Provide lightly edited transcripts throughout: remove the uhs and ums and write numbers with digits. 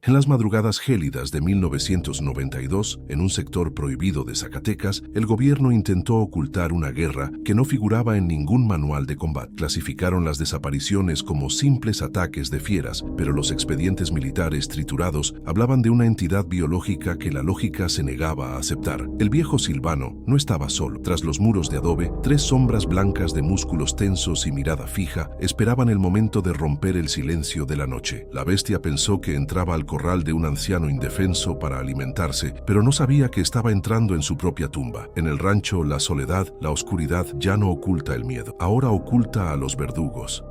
En las madrugadas gélidas de 1992, en un sector prohibido de Zacatecas, el gobierno intentó ocultar una guerra que no figuraba en ningún manual de combate. Clasificaron las desapariciones como simples ataques de fieras, pero los expedientes militares triturados hablaban de una entidad biológica que la lógica se negaba a aceptar. El viejo Silvano no estaba solo. Tras los muros de adobe, tres sombras blancas de músculos tensos y mirada fija esperaban el momento de romper el silencio de la noche. La bestia pensó que entraba al corral de un anciano indefenso para alimentarse, pero no sabía que estaba entrando en su propia tumba. En el rancho, la soledad, la oscuridad ya no oculta el miedo, ahora oculta a los verdugos.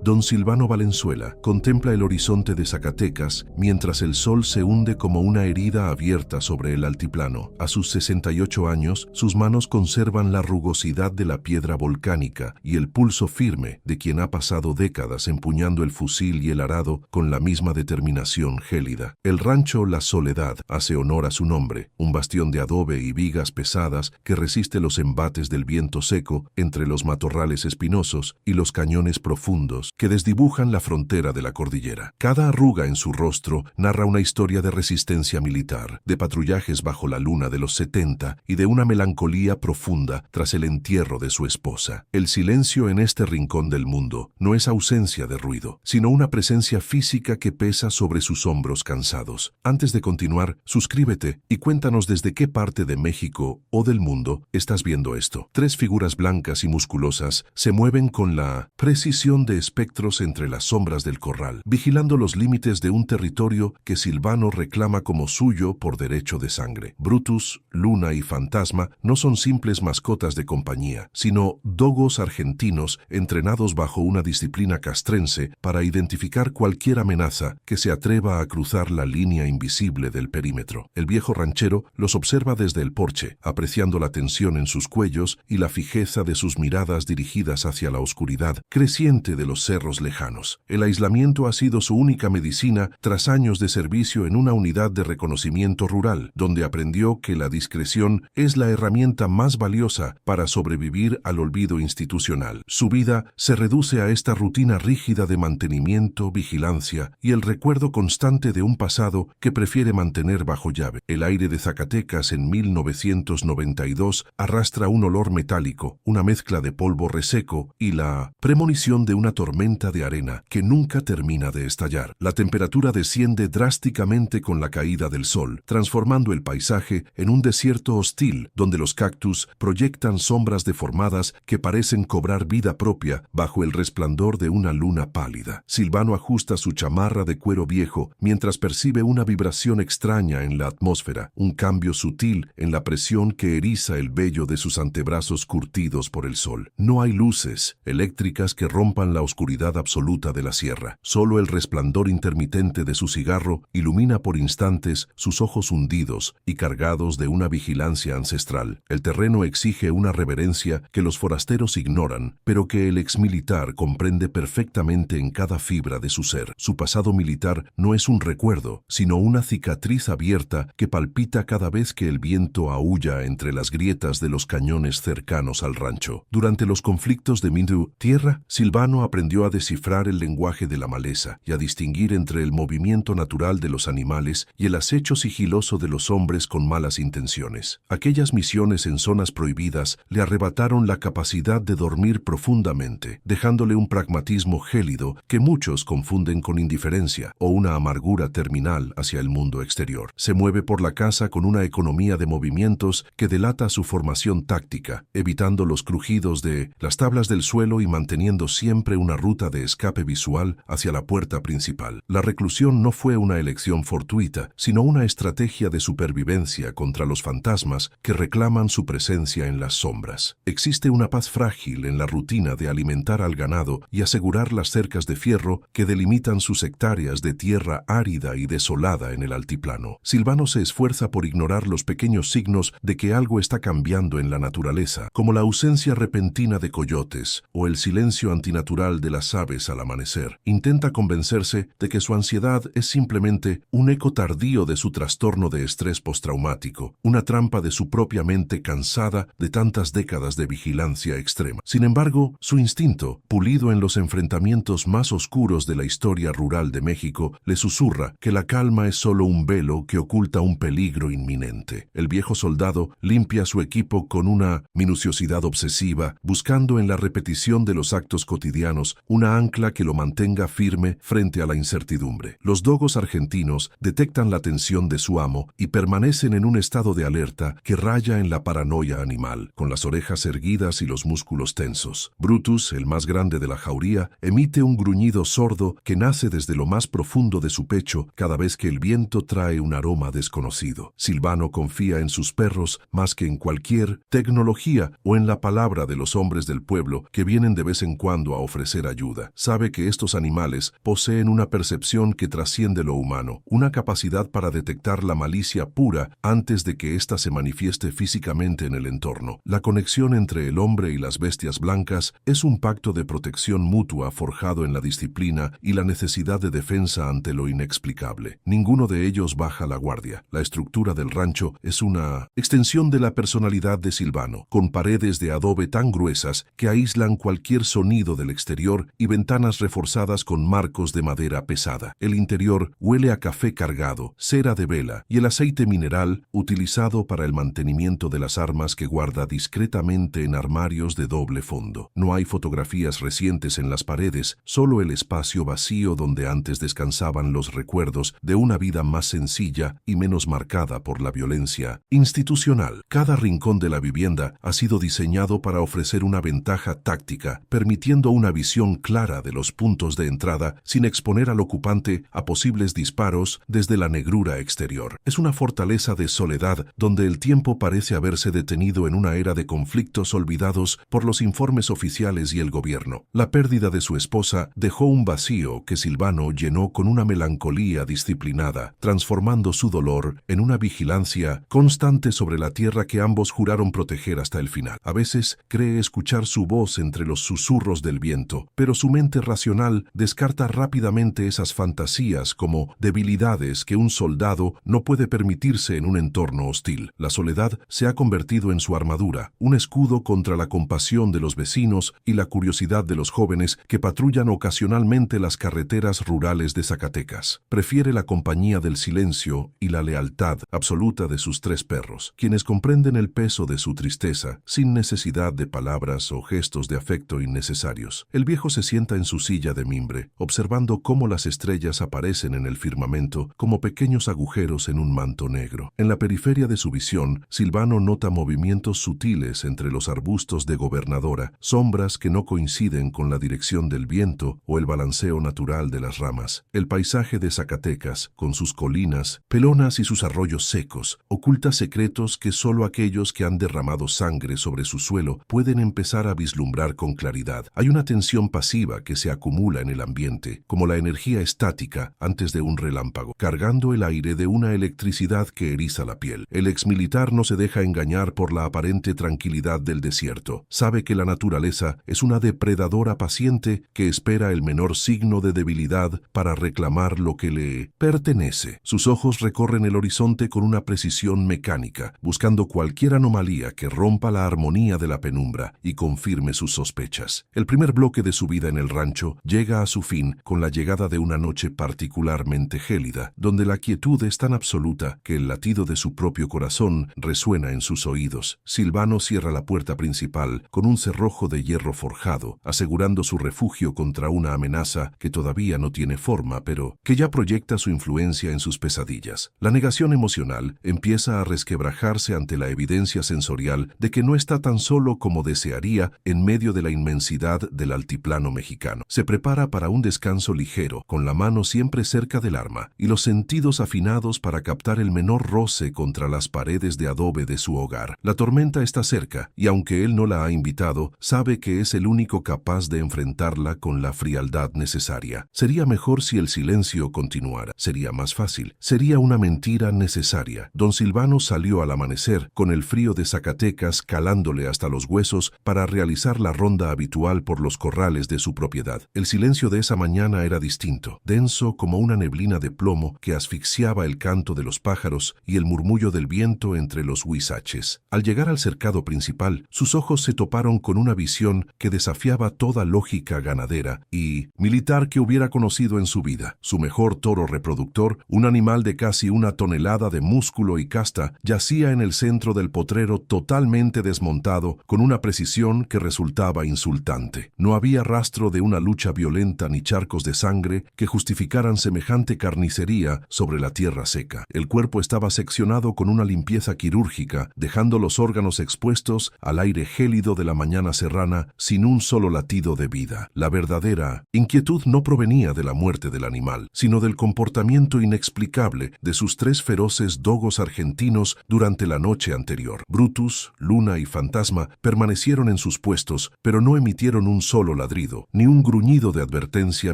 Don Silvano Valenzuela contempla el horizonte de Zacatecas mientras el sol se hunde como una herida abierta sobre el altiplano. A sus 68 años, sus manos conservan la rugosidad de la piedra volcánica y el pulso firme de quien ha pasado décadas empuñando el fusil y el arado con la misma determinación gélida. El rancho La Soledad hace honor a su nombre, un bastión de adobe y vigas pesadas que resiste los embates del viento seco entre los matorrales espinosos y los cañones profundos que desdibujan la frontera de la cordillera. Cada arruga en su rostro narra una historia de resistencia militar, de patrullajes bajo la luna de los 70 y de una melancolía profunda tras el entierro de su esposa. El silencio en este rincón del mundo no es ausencia de ruido, sino una presencia física que pesa sobre sus hombros cansados. Antes de continuar, suscríbete y cuéntanos desde qué parte de México o del mundo estás viendo esto. Tres figuras blancas y musculosas se mueven con la precisión de espectros entre las sombras del corral, vigilando los límites de un territorio que Silvano reclama como suyo por derecho de sangre. Brutus, Luna y Fantasma no son simples mascotas de compañía, sino dogos argentinos entrenados bajo una disciplina castrense para identificar cualquier amenaza que se atreva a cruzar la línea invisible del perímetro. El viejo ranchero los observa desde el porche, apreciando la tensión en sus cuellos y la fijeza de sus miradas dirigidas hacia la oscuridad creciente de los cerros lejanos. El aislamiento ha sido su única medicina tras años de servicio en una unidad de reconocimiento rural, donde aprendió que la discreción es la herramienta más valiosa para sobrevivir al olvido institucional. Su vida se reduce a esta rutina rígida de mantenimiento, vigilancia y el recuerdo constante de un pasado que prefiere mantener bajo llave. El aire de Zacatecas en 1992 arrastra un olor metálico, una mezcla de polvo reseco y la premonición de una tormenta de arena que nunca termina de estallar. La temperatura desciende drásticamente con la caída del sol, transformando el paisaje en un desierto hostil donde los cactus proyectan sombras deformadas que parecen cobrar vida propia bajo el resplandor de una luna pálida. Silvano ajusta su chamarra de cuero viejo mientras percibe una vibración extraña en la atmósfera, un cambio sutil en la presión que eriza el vello de sus antebrazos curtidos por el sol. No hay luces eléctricas que rompan la oscuridad absoluta de la sierra. Solo el resplandor intermitente de su cigarro ilumina por instantes sus ojos hundidos y cargados de una vigilancia ancestral. El terreno exige una reverencia que los forasteros ignoran, pero que el exmilitar comprende perfectamente en cada fibra de su ser. Su pasado militar no es un recuerdo, sino una cicatriz abierta que palpita cada vez que el viento aúlla entre las grietas de los cañones cercanos al rancho. Durante los conflictos de Mindú, tierra, Silvano aprendió a descifrar el lenguaje de la maleza y a distinguir entre el movimiento natural de los animales y el acecho sigiloso de los hombres con malas intenciones. Aquellas misiones en zonas prohibidas le arrebataron la capacidad de dormir profundamente, dejándole un pragmatismo gélido que muchos confunden con indiferencia o una amargura terminal hacia el mundo exterior. Se mueve por la casa con una economía de movimientos que delata su formación táctica, evitando los crujidos de las tablas del suelo y manteniendo siempre una ruta de escape visual hacia la puerta principal. La reclusión no fue una elección fortuita, sino una estrategia de supervivencia contra los fantasmas que reclaman su presencia en las sombras. Existe una paz frágil en la rutina de alimentar al ganado y asegurar las cercas de fierro que delimitan sus hectáreas de tierra árida y desolada en el altiplano. Silvano se esfuerza por ignorar los pequeños signos de que algo está cambiando en la naturaleza, como la ausencia repentina de coyotes o el silencio antinatural de las las aves al amanecer. Intenta convencerse de que su ansiedad es simplemente un eco tardío de su trastorno de estrés postraumático, una trampa de su propia mente cansada de tantas décadas de vigilancia extrema. Sin embargo, su instinto, pulido en los enfrentamientos más oscuros de la historia rural de México, le susurra que la calma es solo un velo que oculta un peligro inminente. El viejo soldado limpia su equipo con una minuciosidad obsesiva, buscando en la repetición de los actos cotidianos una ancla que lo mantenga firme frente a la incertidumbre. Los dogos argentinos detectan la tensión de su amo y permanecen en un estado de alerta que raya en la paranoia animal, con las orejas erguidas y los músculos tensos. Brutus, el más grande de la jauría, emite un gruñido sordo que nace desde lo más profundo de su pecho cada vez que el viento trae un aroma desconocido. Silvano confía en sus perros más que en cualquier tecnología o en la palabra de los hombres del pueblo que vienen de vez en cuando a ofrecer ayuda. Sabe que estos animales poseen una percepción que trasciende lo humano, una capacidad para detectar la malicia pura antes de que ésta se manifieste físicamente en el entorno. La conexión entre el hombre y las bestias blancas es un pacto de protección mutua forjado en la disciplina y la necesidad de defensa ante lo inexplicable. Ninguno de ellos baja la guardia. La estructura del rancho es una extensión de la personalidad de Silvano, con paredes de adobe tan gruesas que aíslan cualquier sonido del exterior y ventanas reforzadas con marcos de madera pesada. El interior huele a café cargado, cera de vela y el aceite mineral utilizado para el mantenimiento de las armas que guarda discretamente en armarios de doble fondo. No hay fotografías recientes en las paredes, solo el espacio vacío donde antes descansaban los recuerdos de una vida más sencilla y menos marcada por la violencia institucional. Cada rincón de la vivienda ha sido diseñado para ofrecer una ventaja táctica, permitiendo una visión clara de los puntos de entrada sin exponer al ocupante a posibles disparos desde la negrura exterior. Es una fortaleza de soledad donde el tiempo parece haberse detenido en una era de conflictos olvidados por los informes oficiales y el gobierno. La pérdida de su esposa dejó un vacío que Silvano llenó con una melancolía disciplinada, transformando su dolor en una vigilancia constante sobre la tierra que ambos juraron proteger hasta el final. A veces cree escuchar su voz entre los susurros del viento, pero su mente racional descarta rápidamente esas fantasías como debilidades que un soldado no puede permitirse en un entorno hostil. La soledad se ha convertido en su armadura, un escudo contra la compasión de los vecinos y la curiosidad de los jóvenes que patrullan ocasionalmente las carreteras rurales de Zacatecas. Prefiere la compañía del silencio y la lealtad absoluta de sus 3 perros, quienes comprenden el peso de su tristeza sin necesidad de palabras o gestos de afecto innecesarios. El viejo se sienta en su silla de mimbre, observando cómo las estrellas aparecen en el firmamento como pequeños agujeros en un manto negro. En la periferia de su visión, Silvano nota movimientos sutiles entre los arbustos de gobernadora, sombras que no coinciden con la dirección del viento o el balanceo natural de las ramas. El paisaje de Zacatecas, con sus colinas, pelonas y sus arroyos secos, oculta secretos que solo aquellos que han derramado sangre sobre su suelo pueden empezar a vislumbrar con claridad. Hay una tensión pasiva que se acumula en el ambiente, como la energía estática antes de un relámpago, cargando el aire de una electricidad que eriza la piel. El exmilitar no se deja engañar por la aparente tranquilidad del desierto. Sabe que la naturaleza es una depredadora paciente que espera el menor signo de debilidad para reclamar lo que le pertenece. Sus ojos recorren el horizonte con una precisión mecánica, buscando cualquier anomalía que rompa la armonía de la penumbra y confirme sus sospechas. El primer bloque de su vida en el rancho llega a su fin con la llegada de una noche particularmente gélida, donde la quietud es tan absoluta que el latido de su propio corazón resuena en sus oídos. Silvano cierra la puerta principal con un cerrojo de hierro forjado, asegurando su refugio contra una amenaza que todavía no tiene forma, pero que ya proyecta su influencia en sus pesadillas. La negación emocional empieza a resquebrajarse ante la evidencia sensorial de que no está tan solo como desearía en medio de la inmensidad del altiplano mexicano. Se prepara para un descanso ligero, con la mano siempre cerca del arma y los sentidos afinados para captar el menor roce contra las paredes de adobe de su hogar. La tormenta está cerca y aunque él no la ha invitado, sabe que es el único capaz de enfrentarla con la frialdad necesaria. Sería mejor si el silencio continuara. Sería más fácil. Sería una mentira necesaria. Don Silvano salió al amanecer, con el frío de Zacatecas calándole hasta los huesos, para realizar la ronda habitual por los corrales animales de su propiedad. El silencio de esa mañana era distinto, denso como una neblina de plomo que asfixiaba el canto de los pájaros y el murmullo del viento entre los huizaches. Al llegar al cercado principal, sus ojos se toparon con una visión que desafiaba toda lógica ganadera y militar que hubiera conocido en su vida. Su mejor toro reproductor, un animal de casi 1 tonelada de músculo y casta, yacía en el centro del potrero totalmente desmontado, con una precisión que resultaba insultante. No había rastro de una lucha violenta ni charcos de sangre que justificaran semejante carnicería sobre la tierra seca. El cuerpo estaba seccionado con una limpieza quirúrgica, dejando los órganos expuestos al aire gélido de la mañana serrana sin un solo latido de vida. La verdadera inquietud no provenía de la muerte del animal, sino del comportamiento inexplicable de sus 3 feroces dogos argentinos durante la noche anterior. Brutus, Luna y Fantasma permanecieron en sus puestos, pero no emitieron un solo ladrido, ni un gruñido de advertencia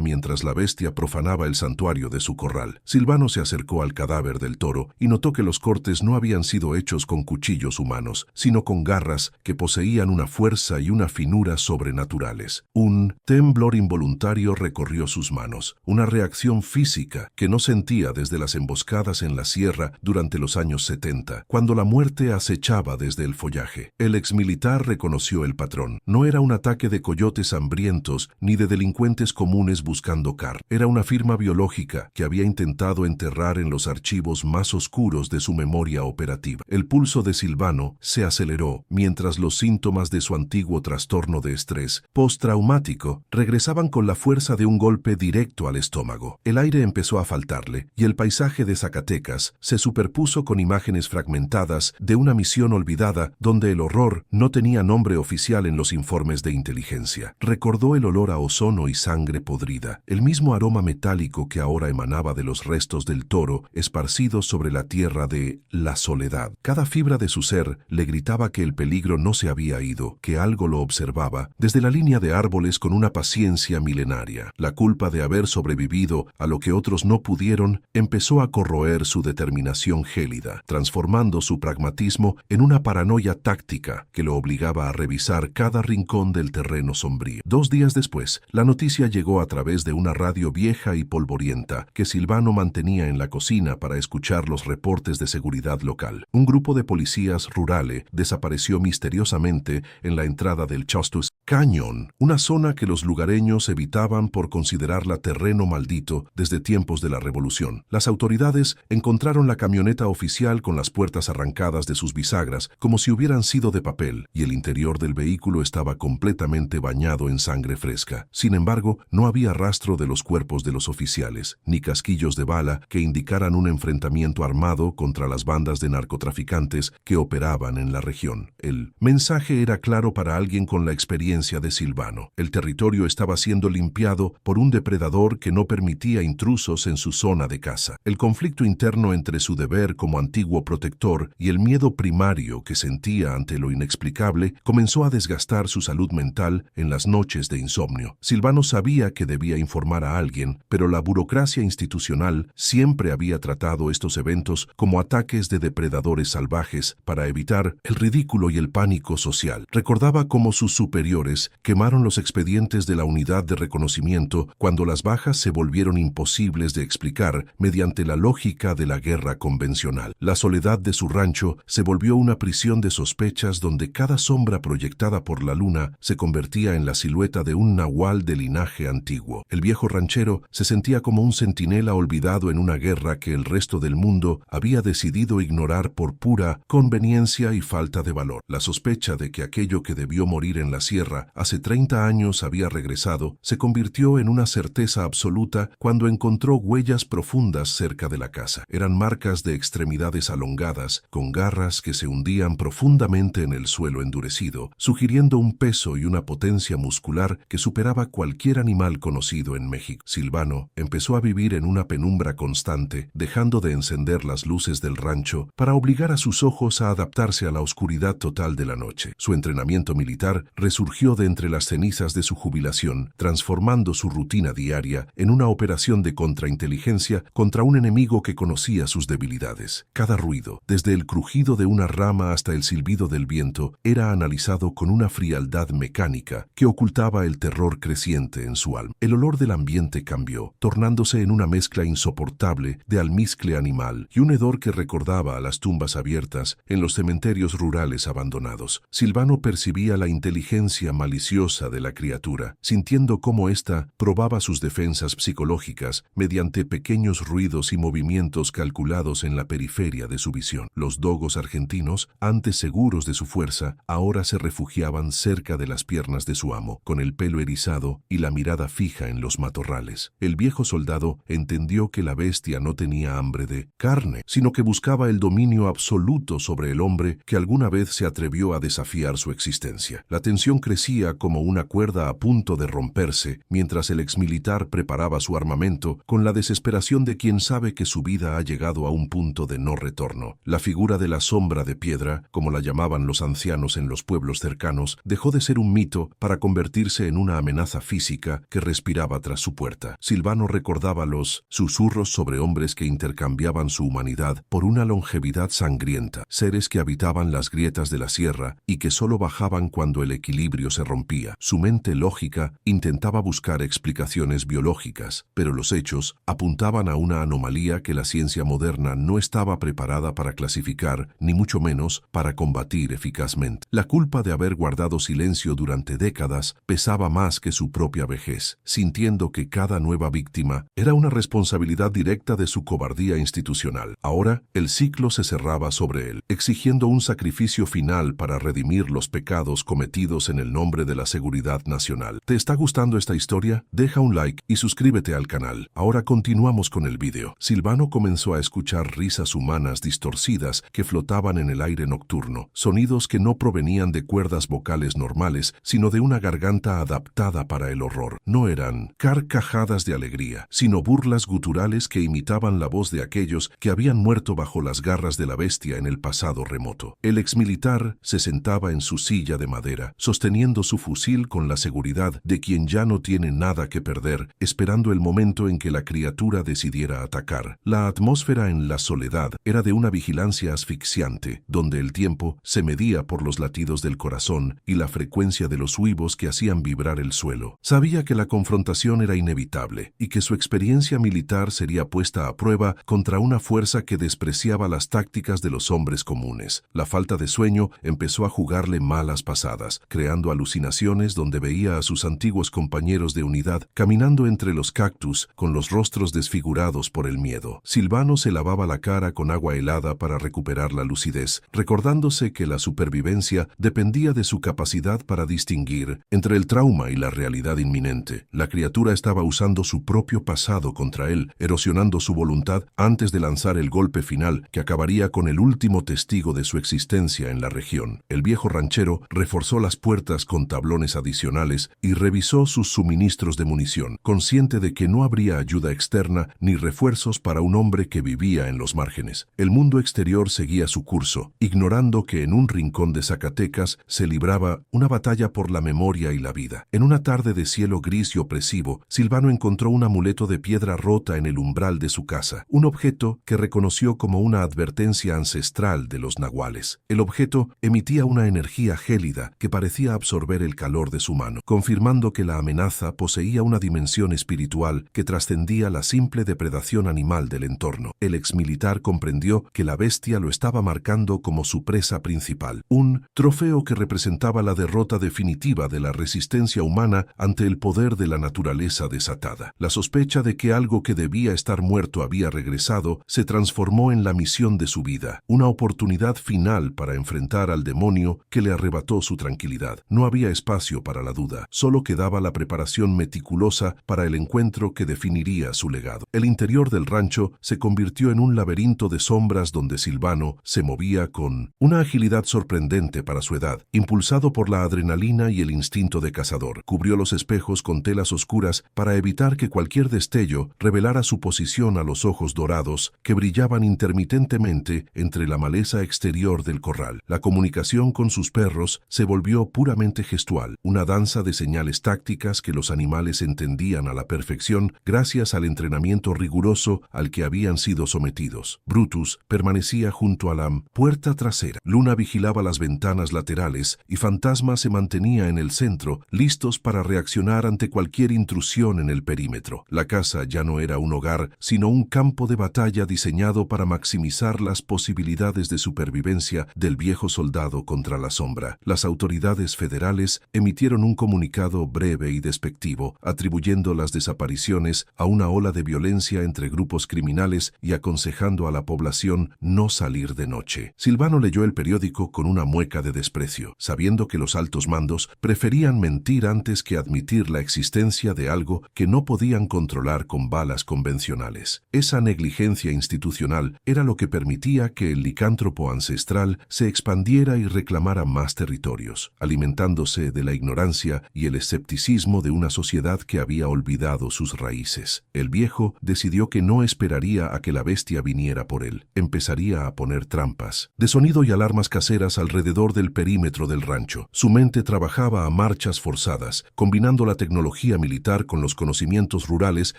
mientras la bestia profanaba el santuario de su corral. Silvano se acercó al cadáver del toro y notó que los cortes no habían sido hechos con cuchillos humanos, sino con garras que poseían una fuerza y una finura sobrenaturales. Un temblor involuntario recorrió sus manos, una reacción física que no sentía desde las emboscadas en la sierra durante los años 70, cuando la muerte acechaba desde el follaje. El exmilitar reconoció el patrón. No era un ataque de coyotes hambrientos ni de delincuentes comunes buscando carne. Era una firma biológica que había intentado enterrar en los archivos más oscuros de su memoria operativa. El pulso de Silvano se aceleró mientras los síntomas de su antiguo trastorno de estrés postraumático regresaban con la fuerza de un golpe directo al estómago. El aire empezó a faltarle y el paisaje de Zacatecas se superpuso con imágenes fragmentadas de una misión olvidada donde el horror no tenía nombre oficial en los informes de inteligencia. Recordó el olor a ozono y sangre podrida, el mismo aroma metálico que ahora emanaba de los restos del toro esparcidos sobre la tierra de la soledad. Cada fibra de su ser le gritaba que el peligro no se había ido, que algo lo observaba desde la línea de árboles con una paciencia milenaria. La culpa de haber sobrevivido a lo que otros no pudieron empezó a corroer su determinación gélida, transformando su pragmatismo en una paranoia táctica que lo obligaba a revisar cada rincón del terreno sombrío. 2 días después, la noticia llegó a través de una radio vieja y polvorienta que Silvano mantenía en la cocina para escuchar los reportes de seguridad local. Un grupo de policías rurales desapareció misteriosamente en la entrada del Chastus Canyon, una zona que los lugareños evitaban por considerarla terreno maldito desde tiempos de la Revolución. Las autoridades encontraron la camioneta oficial con las puertas arrancadas de sus bisagras como si hubieran sido de papel, y el interior del vehículo estaba completamente bañado en sangre fresca. Sin embargo, no había rastro de los cuerpos de los oficiales, ni casquillos de bala que indicaran un enfrentamiento armado contra las bandas de narcotraficantes que operaban en la región. El mensaje era claro para alguien con la experiencia de Silvano. El territorio estaba siendo limpiado por un depredador que no permitía intrusos en su zona de caza. El conflicto interno entre su deber como antiguo protector y el miedo primario que sentía ante lo inexplicable comenzó a desgastar su salud mental en las noches de insomnio. Silvano sabía que debía informar a alguien, pero la burocracia institucional siempre había tratado estos eventos como ataques de depredadores salvajes para evitar el ridículo y el pánico social. Recordaba cómo sus superiores quemaron los expedientes de la unidad de reconocimiento cuando las bajas se volvieron imposibles de explicar mediante la lógica de la guerra convencional. La soledad de su rancho se volvió una prisión de sospechas donde cada sombra proyectada por la luna se convertía en la silueta de un nahual de linaje antiguo. El viejo ranchero se sentía como un centinela olvidado en una guerra que el resto del mundo había decidido ignorar por pura conveniencia y falta de valor. La sospecha de que aquello que debió morir en la sierra hace 30 años había regresado se convirtió en una certeza absoluta cuando encontró huellas profundas cerca de la casa. Eran marcas de extremidades alongadas, con garras que se hundían profundamente en el suelo endurecido, sugiriendo un peso y una potencia muscular que superaba cualquier animal conocido en México. Silvano empezó a vivir en una penumbra constante, dejando de encender las luces del rancho para obligar a sus ojos a adaptarse a la oscuridad total de la noche. Su entrenamiento militar resurgió de entre las cenizas de su jubilación, transformando su rutina diaria en una operación de contrainteligencia contra un enemigo que conocía sus debilidades. Cada ruido, desde el crujido de una rama hasta el silbido del viento, era analizado con una frialdad mecánica que ocultaba notaba el terror creciente en su alma. El olor del ambiente cambió, tornándose en una mezcla insoportable de almizcle animal y un hedor que recordaba a las tumbas abiertas en los cementerios rurales abandonados. Silvano percibía la inteligencia maliciosa de la criatura, sintiendo cómo ésta probaba sus defensas psicológicas mediante pequeños ruidos y movimientos calculados en la periferia de su visión. Los dogos argentinos, antes seguros de su fuerza, ahora se refugiaban cerca de las piernas de su amo, con el pelo erizado y la mirada fija en los matorrales. El viejo soldado entendió que la bestia no tenía hambre de carne, sino que buscaba el dominio absoluto sobre el hombre que alguna vez se atrevió a desafiar su existencia. La tensión crecía como una cuerda a punto de romperse, mientras el exmilitar preparaba su armamento con la desesperación de quien sabe que su vida ha llegado a un punto de no retorno. La figura de la sombra de piedra, como la llamaban los ancianos en los pueblos cercanos, dejó de ser un mito para convertirse en una amenaza física que respiraba tras su puerta. Silvano recordaba los susurros sobre hombres que intercambiaban su humanidad por una longevidad sangrienta, seres que habitaban las grietas de la sierra y que solo bajaban cuando el equilibrio se rompía. Su mente lógica intentaba buscar explicaciones biológicas, pero los hechos apuntaban a una anomalía que la ciencia moderna no estaba preparada para clasificar, ni mucho menos para combatir eficazmente. La culpa de haber guardado silencio durante décadas pesaba más que su propia vejez, sintiendo que cada nueva víctima era una responsabilidad directa de su cobardía institucional. Ahora, el ciclo se cerraba sobre él, exigiendo un sacrificio final para redimir los pecados cometidos en el nombre de la seguridad nacional. ¿Te está gustando esta historia? Deja un like y suscríbete al canal. Ahora continuamos con el vídeo. Silvano comenzó a escuchar risas humanas distorcidas que flotaban en el aire nocturno, sonidos que no provenían de cuerdas vocales normales, sino de una garganta adaptada para el horror. No eran carcajadas de alegría, sino burlas guturales que imitaban la voz de aquellos que habían muerto bajo las garras de la bestia en el pasado remoto. El exmilitar se sentaba en su silla de madera, sosteniendo su fusil con la seguridad de quien ya no tiene nada que perder, esperando el momento en que la criatura decidiera atacar. La atmósfera en la soledad era de una vigilancia asfixiante, donde el tiempo se medía por los latidos del corazón y la frecuencia de los huivos que hacían vibrar el suelo. Sabía que la confrontación era inevitable y que su experiencia militar sería puesta a prueba contra una fuerza que despreciaba las tácticas de los hombres comunes. La falta de sueño empezó a jugarle malas pasadas, creando alucinaciones donde veía a sus antiguos compañeros de unidad caminando entre los cactus con los rostros desfigurados por el miedo. Silvano se lavaba la cara con agua helada para recuperar la lucidez, recordándose que la supervivencia dependía de su capacidad para distinguir entre el trauma y la realidad inminente. La criatura estaba usando su propio pasado contra él, erosionando su voluntad antes de lanzar el golpe final que acabaría con el último testigo de su existencia en la región. El viejo ranchero reforzó las puertas con tablones adicionales y revisó sus suministros de munición, consciente de que no habría ayuda externa ni refuerzos para un hombre que vivía en los márgenes. El mundo exterior seguía su curso, ignorando que en un rincón de Zacatecas se libraba una batalla por la memoria y la vida. En una tarde de cielo gris y opresivo, Silvano encontró un amuleto de piedra rota en el umbral de su casa, un objeto que reconoció como una advertencia ancestral de los nahuales. El objeto emitía una energía gélida que parecía absorber el calor de su mano, confirmando que la amenaza poseía una dimensión espiritual que trascendía la simple depredación animal del entorno. El exmilitar comprendió que la bestia lo estaba marcando como su presa principal, un trofeo que representaba la derrota definitiva de la resistencia humana ante el poder de la naturaleza desatada. La sospecha de que algo que debía estar muerto había regresado se transformó en la misión de su vida, una oportunidad final para enfrentar al demonio que le arrebató su tranquilidad. No había espacio para la duda, solo quedaba la preparación meticulosa para el encuentro que definiría su legado. El interior del rancho se convirtió en un laberinto de sombras donde Silvano se movía con una agilidad sorprendente para su edad, impulsado por la adrenalina y el instinto de cazador. Cubrió los espejos con telas oscuras para evitar que cualquier destello revelara su posición a los ojos dorados que brillaban intermitentemente entre la maleza exterior del corral. La comunicación con sus perros se volvió puramente gestual, una danza de señales tácticas que los animales entendían a la perfección gracias al entrenamiento riguroso al que habían sido sometidos. Brutus permanecía junto a la puerta trasera. Luna vigilaba las ventanas laterales y Fantasma se mantenía en el centro, listos para reaccionar ante cualquier intrusión en el perímetro. La casa ya no era un hogar, sino un campo de batalla diseñado para maximizar las posibilidades de supervivencia del viejo soldado contra la sombra. Las autoridades federales emitieron un comunicado breve y despectivo, atribuyendo las desapariciones a una ola de violencia entre grupos criminales y aconsejando a la población no salir de noche. Silvano leyó el periódico con una mueca de desprecio, sabiendo que los altos mandos preferían mentir antes que admitir la existencia de algo que no podían controlar con balas convencionales. Esa negligencia institucional era lo que permitía que el licántropo ancestral se expandiera y reclamara más territorios, alimentándose de la ignorancia y el escepticismo de una sociedad que había olvidado sus raíces. El viejo decidió que no esperaría a que la bestia viniera por él. Empezaría a poner trampas, de sonido y alarmas caseras alrededor del perímetro del rancho. Su mente trabajaba a marchas forzadas, combinando la tecnología militar con los conocimientos rurales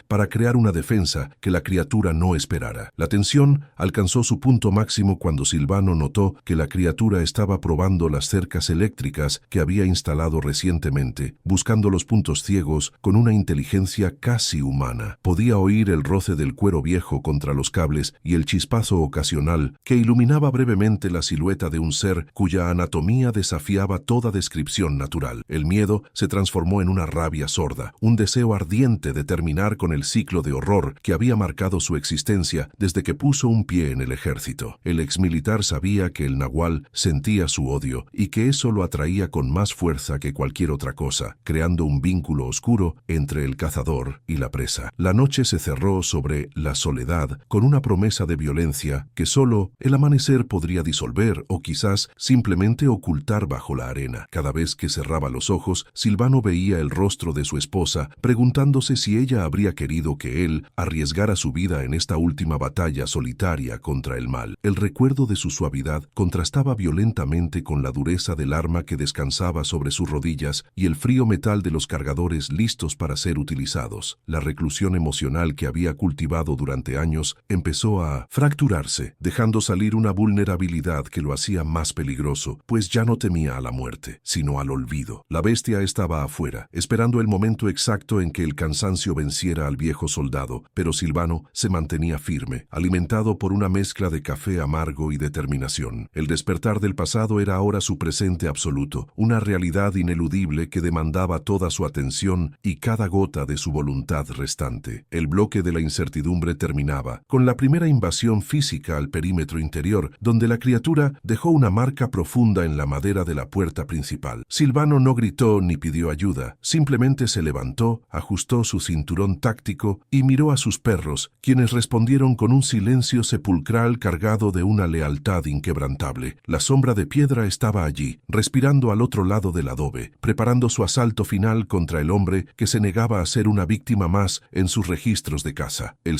para crear una defensa que la criatura no esperara. La tensión alcanzó su punto máximo cuando Silvano notó que la criatura estaba probando las cercas eléctricas que había instalado recientemente, buscando los puntos ciegos con una inteligencia casi humana. Podía oír el roce del cuero viejo contra los cables y el chispazo ocasional que iluminaba brevemente la silueta de un ser cuya anatomía desafiaba toda descripción natural. El miedo se transformó en una rabia sorda, un deseo ardiente de terminar con el ciclo de horror que había marcado su existencia desde que puso un pie en el ejército. El exmilitar sabía que el nahual sentía su odio y que eso lo atraía con más fuerza que cualquier otra cosa, creando un vínculo oscuro entre el cazador y la presa. La noche se cerró sobre la soledad con una promesa de violencia que solo el amanecer podría disolver o quizás simplemente ocultar bajo la arena. Cada vez que cerraba los ojos, Silvano veía el rostro de su esposa, preguntándose si ella habría querido que él arriesgara su vida en esta última batalla solitaria contra el mal. El recuerdo de su suavidad contrastaba violentamente con la dureza del arma que descansaba sobre sus rodillas y el frío metal de los cargadores listos para ser utilizados. La reclusión emocional que había cultivado durante años empezó a fracturarse, dejando salir una vulnerabilidad que lo hacía más peligroso, pues ya no temía a la muerte, sino al olvido. La bestia estaba afuera, esperando el momento exacto en que el cansancio venciera al viejo soldado, pero Silvano se mantenía firme, alimentado por una mezcla de café amargo y determinación. El despertar del pasado era ahora su presente absoluto, una realidad ineludible que demandaba toda su atención y cada gota de su voluntad restante. El bloque de la incertidumbre terminaba, con la primera invasión física al perímetro interior, donde la criatura dejó una marca profunda en la madera de la puerta principal. Silvano no gritó ni pidió ayuda, simplemente se levantó, ajustó su cinturón táctico y miró a sus perros, quienes respondieron con un silencio sepulcral cargado de una lealtad inquebrantable. La sombra de piedra estaba allí, respirando al otro lado del adobe, preparando su asalto final contra el hombre que se negaba a ser una víctima más en sus registros de caza. El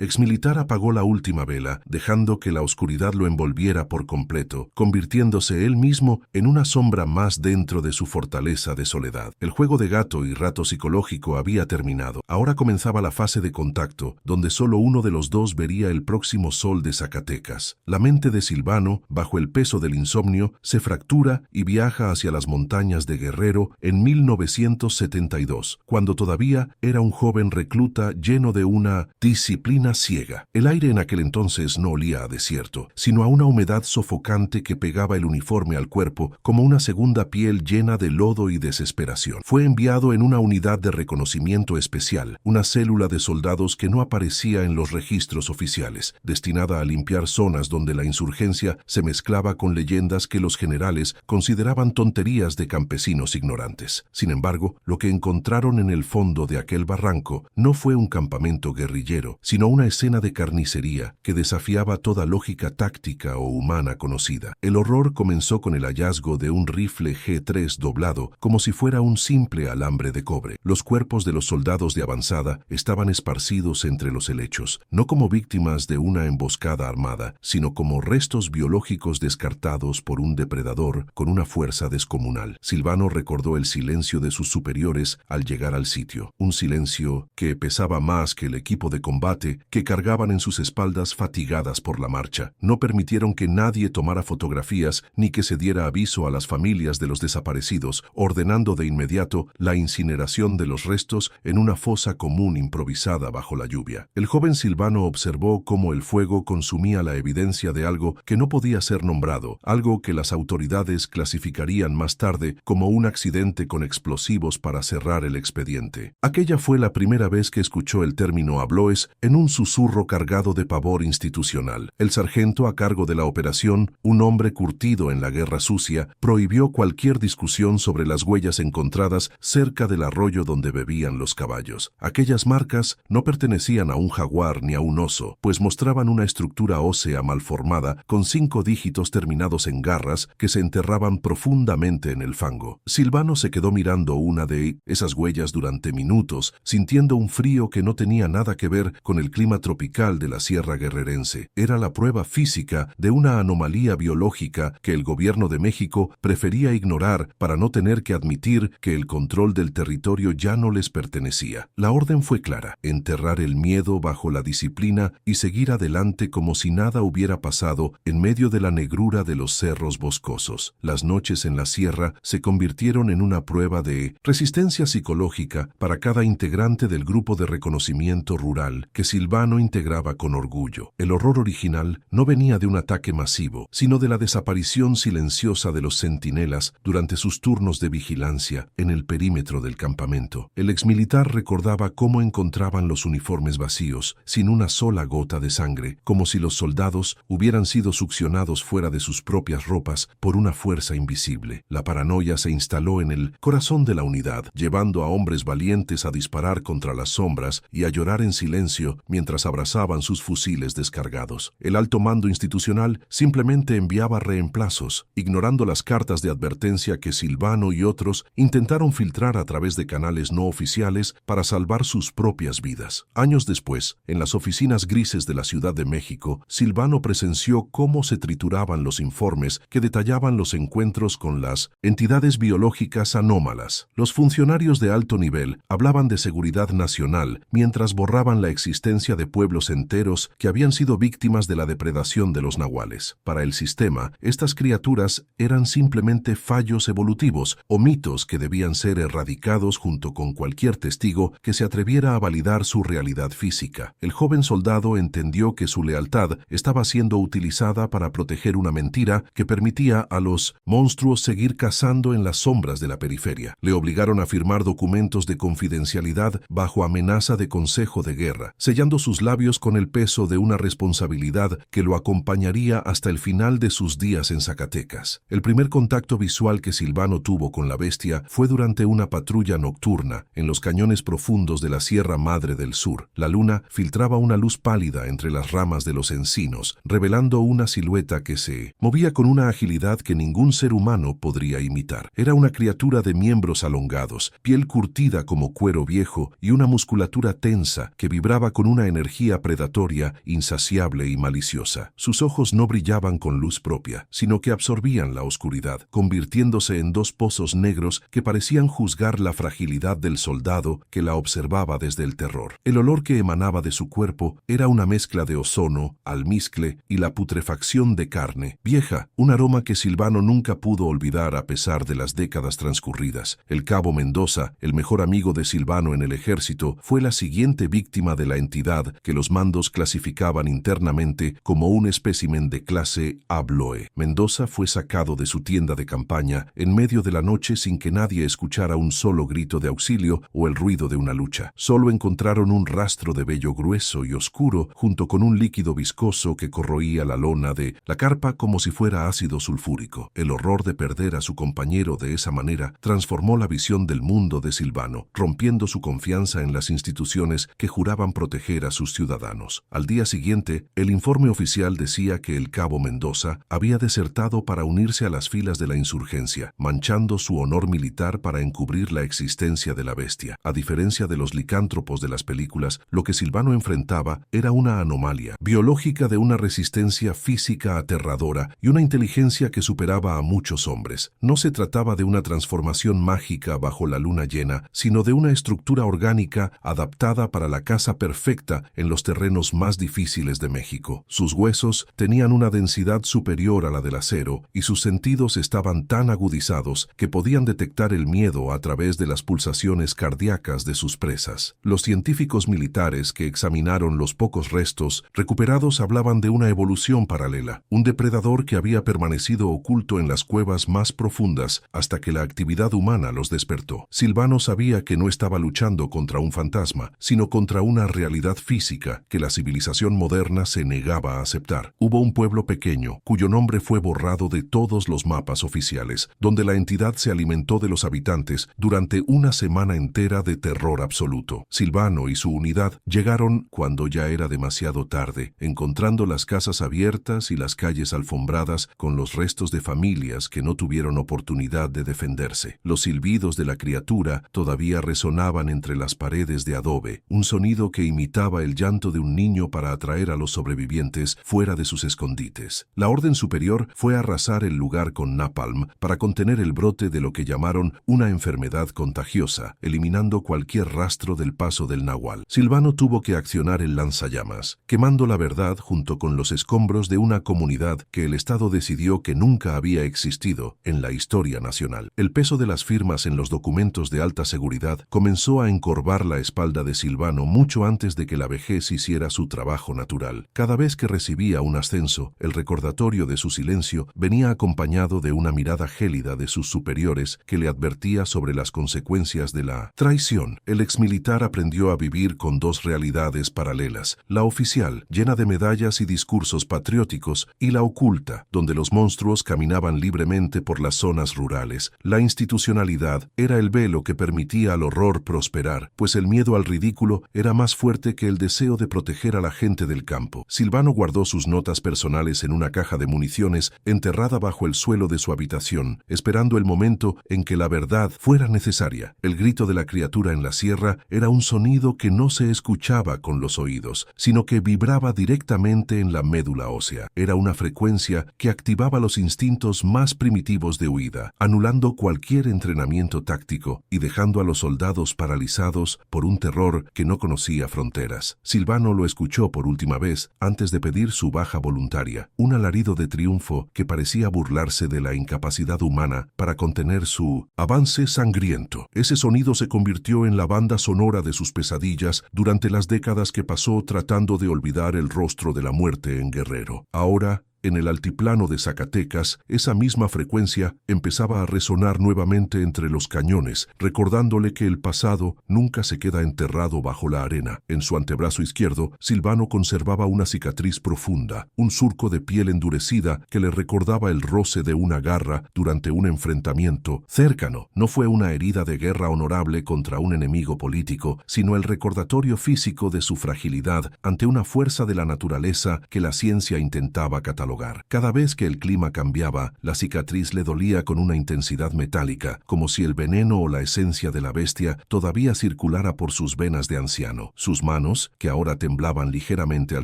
exmilitar apagó la última vela, dejando que la oscuridad lo envolviera por completo, convirtiéndose él mismo en una sombra más dentro de su fortaleza de soledad. El juego de gato y rato psicológico había terminado. Ahora comenzaba la fase de contacto, donde solo uno de los dos vería el próximo sol de Zacatecas. La mente de Silvano, bajo el peso del insomnio, se fractura y viaja hacia las montañas de Guerrero en 1972, cuando todavía era un joven recluta lleno de una disciplina ciega. El aire en aquel entonces no olía a desierto, sino a una humedad sofocante que pegaba el uniforme al cuerpo como una segunda piel llena de lodo y desesperación. Fue enviado en una unidad de reconocimiento especial, una célula de soldados que no aparecía en los registros oficiales, destinada a limpiar zonas donde la insurgencia se mezclaba con leyendas que los generales consideraban tonterías de campesinos ignorantes. Sin embargo, lo que encontraron en el fondo de aquel barranco no fue un campamento guerrillero, sino una escena de carnicería que desafiaba toda lógica táctica o humana conocida. El horror comenzó con el hallazgo de un rifle G3 doblado como si fuera un simple alambre de cobre. Los cuerpos de los soldados de avanzada estaban esparcidos entre los helechos, no como víctimas de una emboscada armada, sino como restos biológicos descartados por un depredador con una fuerza descomunal. Silvano recordó el silencio de sus superiores al llegar al sitio, un silencio que pesaba más que el equipo de combate que cargaban en sus espaldas fatigadas por la marcha. No permitieron que nadie tomara fotografías ni que se diera aviso a las familias de los desaparecidos, ordenando de inmediato la incineración de los restos en una fosa común improvisada bajo la lluvia. El joven Silvano observó cómo el fuego consumía la evidencia de algo que no podía ser nombrado, algo que las autoridades clasificarían más tarde como un accidente con explosivos para cerrar el expediente. Aquella fue la primera vez que escuchó el término Abloes en un susurro cargado de pavor institucional. El sargento a cargo de la operación, un hombre curtido en la guerra sucia, prohibió cualquier discusión sobre las huellas encontradas cerca del arroyo donde bebían los caballos. Aquellas marcas no pertenecían a un jaguar ni a un oso, pues mostraban una estructura ósea malformada con 5 dígitos terminados en garras que se enterraban profundamente en el fango. Silvano se quedó mirando una de esas huellas durante minutos, sintiendo un frío que no tenía nada que ver con el clima tropical de la Sierra Guerrerense. Era la prueba física de una anomalía biológica que el gobierno de México prefería ignorar para no tener que admitir que el control del territorio ya no les pertenecía. La orden fue clara: enterrar el miedo bajo la disciplina y seguir adelante como si nada hubiera pasado en medio de la negrura de los cerros boscosos. Las noches en la sierra se convirtieron en una prueba de resistencia psicológica para cada integrante del grupo de reconocimiento rural que Silvano integraba con orgullo. El horror original no venía de un ataque masivo, sino de la desaparición silenciosa de los centinelas durante sus turnos de vigilancia en el perímetro del campamento. El exmilitar recordaba cómo encontraban los uniformes vacíos, sin una sola gota de sangre, como si los soldados hubieran sido succionados fuera de sus propias ropas por una fuerza invisible. La paranoia se instaló en el corazón de la unidad, llevando a hombres valientes a disparar contra las sombras y a llorar en silencio mientras abrazaban sus fusiles descargados. El alto mando institucional simplemente enviaba reemplazos, ignorando las cartas de advertencia que Silvano y otros intentaron filtrar a través de canales no oficiales para salvar sus propias vidas. Años después, en las oficinas grises de la Ciudad de México, Silvano presenció cómo se trituraban los informes que detallaban los encuentros con las entidades biológicas anómalas. Los funcionarios de alto nivel hablaban de seguridad nacional mientras borraban la existencia de pueblos enteros que habían sido víctimas de la depredación de los nahuales. Para el sistema, estas criaturas eran simplemente fallos evolutivos o mitos que debían ser erradicados junto con cualquier testigo que se atreviera a validar su realidad física. El joven soldado entendió que su lealtad estaba siendo utilizada para proteger una mentira que permitía a los monstruos seguir cazando en las sombras de la periferia. Le obligaron a firmar documentos de confidencialidad bajo amenaza de consejo de guerra, sellando sus labios con el peso de una responsabilidad que lo acompañaría hasta el final de sus días en Zacatecas. El primer contacto visual que Silvano tuvo con la bestia fue durante una patrulla nocturna en los cañones profundos de la Sierra Madre del Sur. La luna filtraba una luz pálida entre las ramas de los encinos, revelando una silueta que se movía con una agilidad que ningún ser humano podría imitar. Era una criatura de miembros alongados, piel curtida como cuero viejo y una musculatura tensa que vibraba con una energía predatoria, insaciable y maliciosa. Sus ojos no brillaban con luz propia, sino que absorbían la oscuridad, convirtiéndose en 2 pozos negros que parecían juzgar la fragilidad del soldado que la observaba desde el terror. El olor que emanaba de su cuerpo era una mezcla de ozono, almizcle y la putrefacción de carne vieja, un aroma que Silvano nunca pudo olvidar a pesar de las décadas transcurridas. El cabo Mendoza, el mejor amigo de Silvano en el ejército, fue la siguiente víctima de la entidad que los mandos clasificaban internamente como un espécimen de clase Abloe. Mendoza fue sacado de su tienda de campaña en medio de la noche sin que nadie escuchara un solo grito de auxilio o el ruido de una lucha. Solo encontraron un rastro de vello grueso y oscuro junto con un líquido viscoso que corroía la lona de la carpa como si fuera ácido sulfúrico. El horror de perder a su compañero de esa manera transformó la visión del mundo de Silvano, rompiendo su confianza en las instituciones que juraban proteger a sus ciudadanos. Al día siguiente, el informe oficial decía que el cabo Mendoza había desertado para unirse a las filas de la insurgencia, manchando su honor militar para encubrir la existencia de la bestia. A diferencia de los licántropos de las películas, lo que Silvano enfrentaba era una anomalía biológica de una resistencia física aterradora y una inteligencia que superaba a muchos hombres. No se trataba de una transformación mágica bajo la luna llena, sino de una estructura orgánica adaptada para la caza perfecta secreta en los terrenos más difíciles de México. Sus huesos tenían una densidad superior a la del acero y sus sentidos estaban tan agudizados que podían detectar el miedo a través de las pulsaciones cardíacas de sus presas. Los científicos militares que examinaron los pocos restos recuperados hablaban de una evolución paralela, un depredador que había permanecido oculto en las cuevas más profundas hasta que la actividad humana los despertó. Silvano sabía que no estaba luchando contra un fantasma, sino contra una realidad física que la civilización moderna se negaba a aceptar. Hubo un pueblo pequeño, cuyo nombre fue borrado de todos los mapas oficiales, donde la entidad se alimentó de los habitantes durante una semana entera de terror absoluto. Silvano y su unidad llegaron cuando ya era demasiado tarde, encontrando las casas abiertas y las calles alfombradas con los restos de familias que no tuvieron oportunidad de defenderse. Los silbidos de la criatura todavía resonaban entre las paredes de adobe, un sonido que imitaba el llanto de un niño para atraer a los sobrevivientes fuera de sus escondites. La orden superior fue arrasar el lugar con napalm para contener el brote de lo que llamaron una enfermedad contagiosa, eliminando cualquier rastro del paso del nahual. Silvano tuvo que accionar el lanzallamas, quemando la verdad junto con los escombros de una comunidad que el Estado decidió que nunca había existido en la historia nacional. El peso de las firmas en los documentos de alta seguridad comenzó a encorvar la espalda de Silvano mucho antes de que la vejez hiciera su trabajo natural. Cada vez que recibía un ascenso, el recordatorio de su silencio venía acompañado de una mirada gélida de sus superiores que le advertía sobre las consecuencias de la traición. El exmilitar aprendió a vivir con dos realidades paralelas, la oficial, llena de medallas y discursos patrióticos, y la oculta, donde los monstruos caminaban libremente por las zonas rurales. La institucionalidad era el velo que permitía al horror prosperar, pues el miedo al ridículo era más fuerte que el deseo de proteger a la gente del campo. Silvano guardó sus notas personales en una caja de municiones enterrada bajo el suelo de su habitación, esperando el momento en que la verdad fuera necesaria. El grito de la criatura en la sierra era un sonido que no se escuchaba con los oídos, sino que vibraba directamente en la médula ósea. Era una frecuencia que activaba los instintos más primitivos de huida, anulando cualquier entrenamiento táctico y dejando a los soldados paralizados por un terror que no conocía fronteras. Silvano lo escuchó por última vez antes de pedir su baja voluntaria, un alarido de triunfo que parecía burlarse de la incapacidad humana para contener su avance sangriento. Ese sonido se convirtió en la banda sonora de sus pesadillas durante las décadas que pasó tratando de olvidar el rostro de la muerte en Guerrero. Ahora, en el altiplano de Zacatecas, esa misma frecuencia empezaba a resonar nuevamente entre los cañones, recordándole que el pasado nunca se queda enterrado bajo la arena. En su antebrazo izquierdo, Silvano conservaba una cicatriz profunda, un surco de piel endurecida que le recordaba el roce de una garra durante un enfrentamiento cercano. No fue una herida de guerra honorable contra un enemigo político, sino el recordatorio físico de su fragilidad ante una fuerza de la naturaleza que la ciencia intentaba catalogar. Cada vez que el clima cambiaba, la cicatriz le dolía con una intensidad metálica, como si el veneno o la esencia de la bestia todavía circulara por sus venas de anciano. Sus manos, que ahora temblaban ligeramente al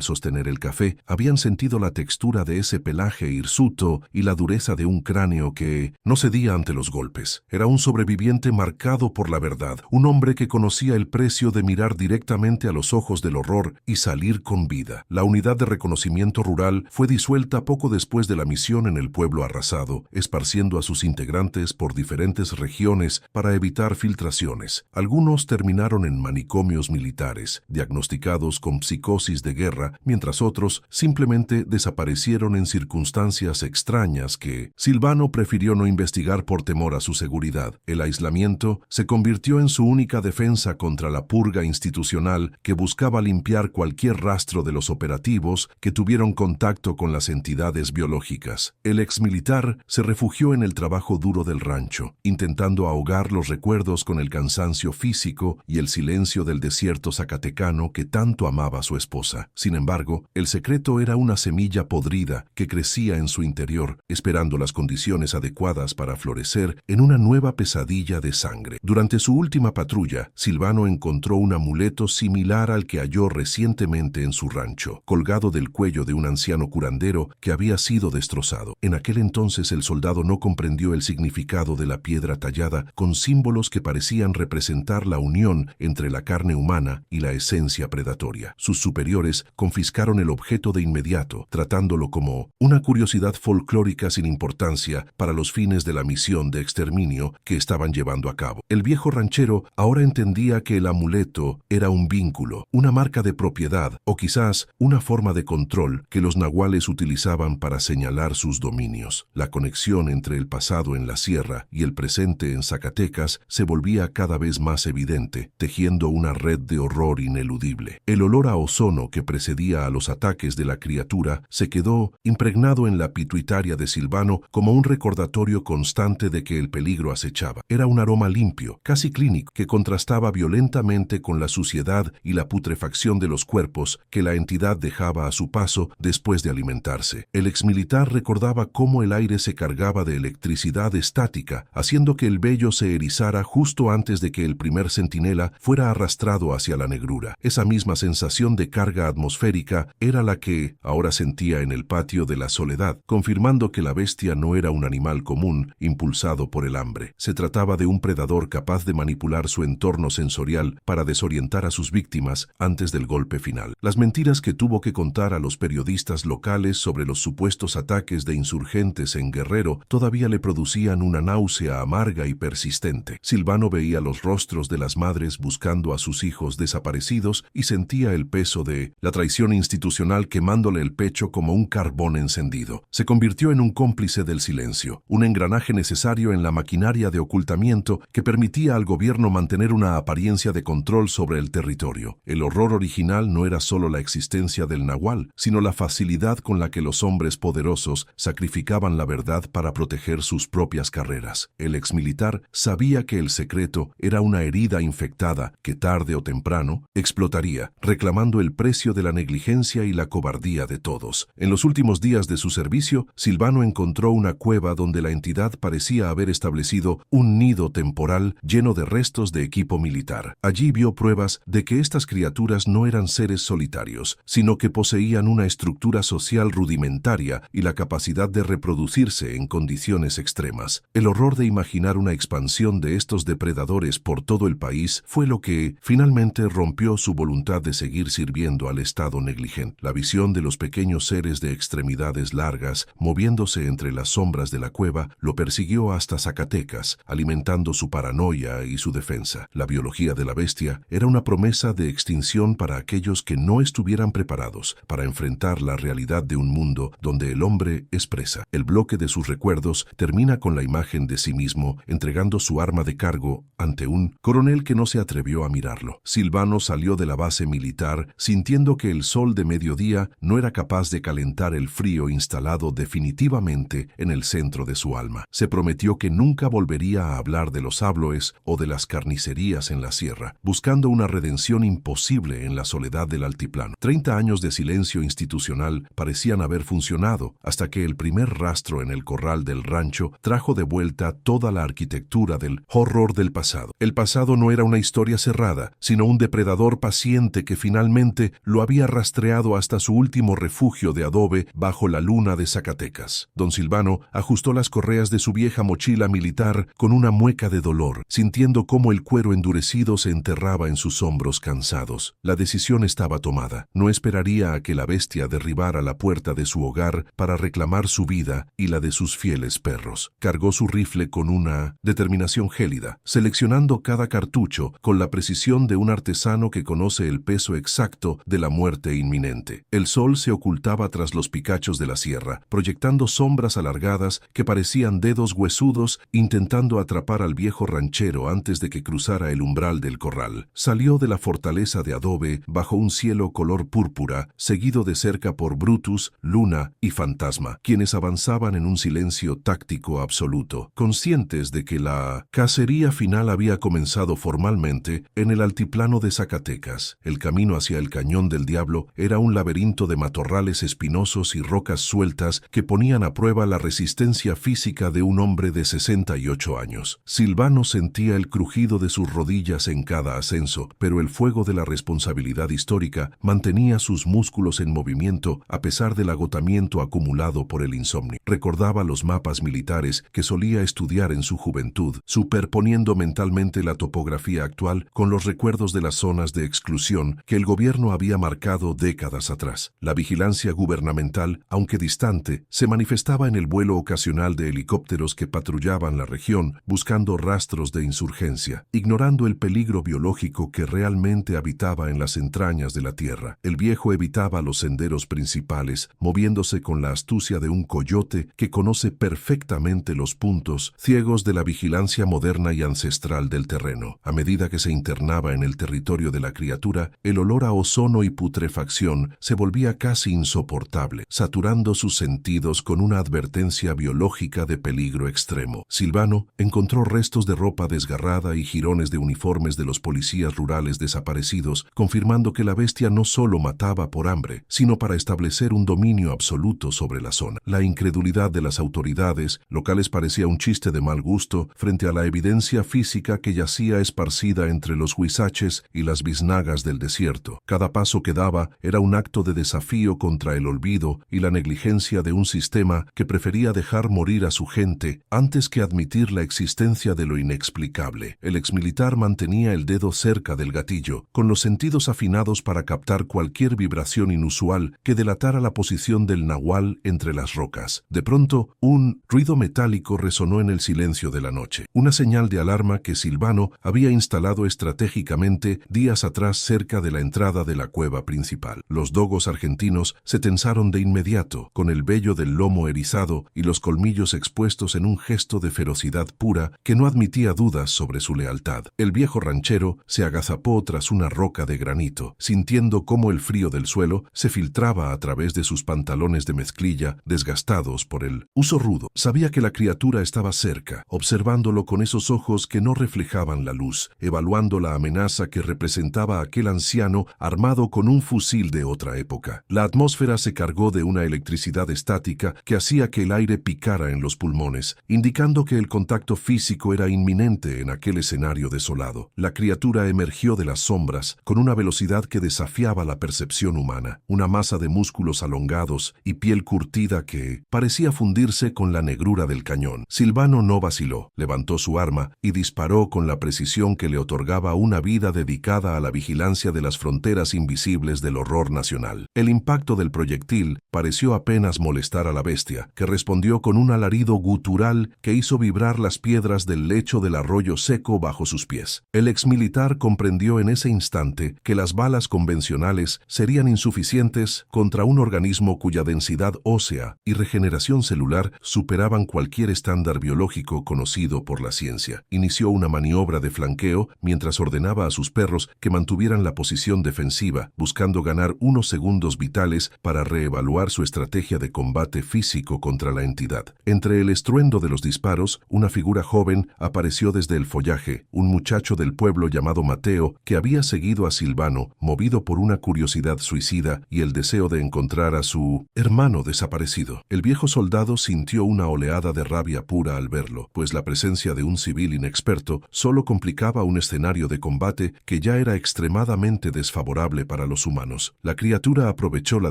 sostener el café, habían sentido la textura de ese pelaje hirsuto y la dureza de un cráneo que no cedía ante los golpes. Era un sobreviviente marcado por la verdad, un hombre que conocía el precio de mirar directamente a los ojos del horror y salir con vida. La unidad de reconocimiento rural fue disuelta poco después de la misión en el pueblo arrasado, esparciendo a sus integrantes por diferentes regiones para evitar filtraciones. Algunos terminaron en manicomios militares, diagnosticados con psicosis de guerra, mientras otros simplemente desaparecieron en circunstancias extrañas que Silvano prefirió no investigar por temor a su seguridad. El aislamiento se convirtió en su única defensa contra la purga institucional que buscaba limpiar cualquier rastro de los operativos que tuvieron contacto con las entidades biológicas. El exmilitar se refugió en el trabajo duro del rancho, intentando ahogar los recuerdos con el cansancio físico y el silencio del desierto zacatecano que tanto amaba a su esposa. Sin embargo, el secreto era una semilla podrida que crecía en su interior, esperando las condiciones adecuadas para florecer en una nueva pesadilla de sangre. Durante su última patrulla, Silvano encontró un amuleto similar al que halló recientemente en su rancho. Colgado del cuello de un anciano curandero, que había sido destrozado. En aquel entonces el soldado no comprendió el significado de la piedra tallada con símbolos que parecían representar la unión entre la carne humana y la esencia predatoria. Sus superiores confiscaron el objeto de inmediato, tratándolo como una curiosidad folclórica sin importancia para los fines de la misión de exterminio que estaban llevando a cabo. El viejo ranchero ahora entendía que el amuleto era un vínculo, una marca de propiedad o quizás una forma de control que los nahuales utilizaban para señalar sus dominios. La conexión entre el pasado en la sierra y el presente en Zacatecas se volvía cada vez más evidente, tejiendo una red de horror ineludible. El olor a ozono que precedía a los ataques de la criatura se quedó impregnado en la pituitaria de Silvano como un recordatorio constante de que el peligro acechaba. Era un aroma limpio, casi clínico, que contrastaba violentamente con la suciedad y la putrefacción de los cuerpos que la entidad dejaba a su paso después de alimentarse. El exmilitar recordaba cómo el aire se cargaba de electricidad estática, haciendo que el vello se erizara justo antes de que el primer centinela fuera arrastrado hacia la negrura. Esa misma sensación de carga atmosférica era la que ahora sentía en el patio de la Soledad, confirmando que la bestia no era un animal común impulsado por el hambre. Se trataba de un predador capaz de manipular su entorno sensorial para desorientar a sus víctimas antes del golpe final. Las mentiras que tuvo que contar a los periodistas locales sobre los supuestos ataques de insurgentes en Guerrero todavía le producían una náusea amarga y persistente. Silvano veía los rostros de las madres buscando a sus hijos desaparecidos y sentía el peso de la traición institucional quemándole el pecho como un carbón encendido. Se convirtió en un cómplice del silencio, un engranaje necesario en la maquinaria de ocultamiento que permitía al gobierno mantener una apariencia de control sobre el territorio. El horror original no era solo la existencia del nahual, sino la facilidad con la que los hombres poderosos sacrificaban la verdad para proteger sus propias carreras. El exmilitar sabía que el secreto era una herida infectada que tarde o temprano explotaría, reclamando el precio de la negligencia y la cobardía de todos. En los últimos días de su servicio, Silvano encontró una cueva donde la entidad parecía haber establecido un nido temporal lleno de restos de equipo militar. Allí vio pruebas de que estas criaturas no eran seres solitarios, sino que poseían una estructura social rudimentaria y la capacidad de reproducirse en condiciones extremas. El horror de imaginar una expansión de estos depredadores por todo el país fue lo que finalmente rompió su voluntad de seguir sirviendo al Estado negligente. La visión de los pequeños seres de extremidades largas moviéndose entre las sombras de la cueva lo persiguió hasta Zacatecas, alimentando su paranoia y su defensa. La biología de la bestia era una promesa de extinción para aquellos que no estuvieran preparados para enfrentar la realidad de un mundo donde el hombre es presa. El bloque de sus recuerdos termina con la imagen de sí mismo entregando su arma de cargo ante un coronel que no se atrevió a mirarlo. Silvano salió de la base militar sintiendo que el sol de mediodía no era capaz de calentar el frío instalado definitivamente en el centro de su alma. Se prometió que nunca volvería a hablar de los habloes o de las carnicerías en la sierra, buscando una redención imposible en la soledad del altiplano. 30 años de silencio institucional parecían haber funcionado hasta que el primer rastro en el corral del rancho trajo de vuelta toda la arquitectura del horror del pasado. El pasado no era una historia cerrada, sino un depredador paciente que finalmente lo había rastreado hasta su último refugio de adobe bajo la luna de Zacatecas. Don Silvano ajustó las correas de su vieja mochila militar con una mueca de dolor, sintiendo cómo el cuero endurecido se enterraba en sus hombros cansados. La decisión estaba tomada. No esperaría a que la bestia derribara la puerta de su hogar para reclamar su vida y la de sus fieles perros. Cargó su rifle con una determinación gélida, seleccionando cada cartucho con la precisión de un artesano que conoce el peso exacto de la muerte inminente. El sol se ocultaba tras los picachos de la sierra, proyectando sombras alargadas que parecían dedos huesudos intentando atrapar al viejo ranchero antes de que cruzara el umbral del corral. Salió de la fortaleza de adobe bajo un cielo color púrpura, seguido de cerca por Brutus, Luna y Fantasma, quienes avanzaban en un silencio táctico absoluto, conscientes de que la cacería final había comenzado formalmente en el altiplano de Zacatecas. El camino hacia el Cañón del Diablo era un laberinto de matorrales espinosos y rocas sueltas que ponían a prueba la resistencia física de un hombre de 68 años. Silvano sentía el crujido de sus rodillas en cada ascenso, pero el fuego de la responsabilidad histórica mantenía sus músculos en movimiento a pesar de la agotamiento acumulado por el insomnio. Recordaba los mapas militares que solía estudiar en su juventud, superponiendo mentalmente la topografía actual con los recuerdos de las zonas de exclusión que el gobierno había marcado décadas atrás. La vigilancia gubernamental, aunque distante, se manifestaba en el vuelo ocasional de helicópteros que patrullaban la región buscando rastros de insurgencia, ignorando el peligro biológico que realmente habitaba en las entrañas de la tierra. El viejo evitaba los senderos principales, moviéndose con la astucia de un coyote que conoce perfectamente los puntos ciegos de la vigilancia moderna y ancestral del terreno. A medida que se internaba en el territorio de la criatura, el olor a ozono y putrefacción se volvía casi insoportable, saturando sus sentidos con una advertencia biológica de peligro extremo. Silvano encontró restos de ropa desgarrada y jirones de uniformes de los policías rurales desaparecidos, confirmando que la bestia no solo mataba por hambre, sino para establecer un dominio absoluto sobre la zona. La incredulidad de las autoridades locales parecía un chiste de mal gusto frente a la evidencia física que yacía esparcida entre los huizaches y las biznagas del desierto. Cada paso que daba era un acto de desafío contra el olvido y la negligencia de un sistema que prefería dejar morir a su gente antes que admitir la existencia de lo inexplicable. El exmilitar mantenía el dedo cerca del gatillo, con los sentidos afinados para captar cualquier vibración inusual que delatara la posición del nahual entre las rocas. De pronto, un ruido metálico resonó en el silencio de la noche, una señal de alarma que Silvano había instalado estratégicamente días atrás cerca de la entrada de la cueva principal. Los dogos argentinos se tensaron de inmediato, con el vello del lomo erizado y los colmillos expuestos en un gesto de ferocidad pura que no admitía dudas sobre su lealtad. El viejo ranchero se agazapó tras una roca de granito, sintiendo cómo el frío del suelo se filtraba a través de sus pantalones de mezclilla, desgastados por el uso rudo. Sabía que la criatura estaba cerca, observándolo con esos ojos que no reflejaban la luz, evaluando la amenaza que representaba aquel anciano armado con un fusil de otra época. La atmósfera se cargó de una electricidad estática que hacía que el aire picara en los pulmones, indicando que el contacto físico era inminente en aquel escenario desolado. La criatura emergió de las sombras con una velocidad que desafiaba la percepción humana, una masa de músculos alongados y piel curtida que parecía fundirse con la negrura del cañón. Silvano no vaciló, levantó su arma y disparó con la precisión que le otorgaba una vida dedicada a la vigilancia de las fronteras invisibles del horror nacional. El impacto del proyectil pareció apenas molestar a la bestia, que respondió con un alarido gutural que hizo vibrar las piedras del lecho del arroyo seco bajo sus pies. El exmilitar comprendió en ese instante que las balas convencionales serían insuficientes contra un organismo cuya densidad ósea y regeneración celular superaban cualquier estándar biológico conocido por la ciencia. Inició una maniobra de flanqueo mientras ordenaba a sus perros que mantuvieran la posición defensiva, buscando ganar unos segundos vitales para reevaluar su estrategia de combate físico contra la entidad. Entre el estruendo de los disparos, una figura joven apareció desde el follaje, un muchacho del pueblo llamado Mateo que había seguido a Silvano, movido por una curiosidad suicida y el deseo de encontrar a su hermano desaparecido. El viejo soldado sintió una oleada de rabia pura al verlo, pues la presencia de un civil inexperto solo complicaba un escenario de combate que ya era extremadamente desfavorable para los humanos. La criatura aprovechó la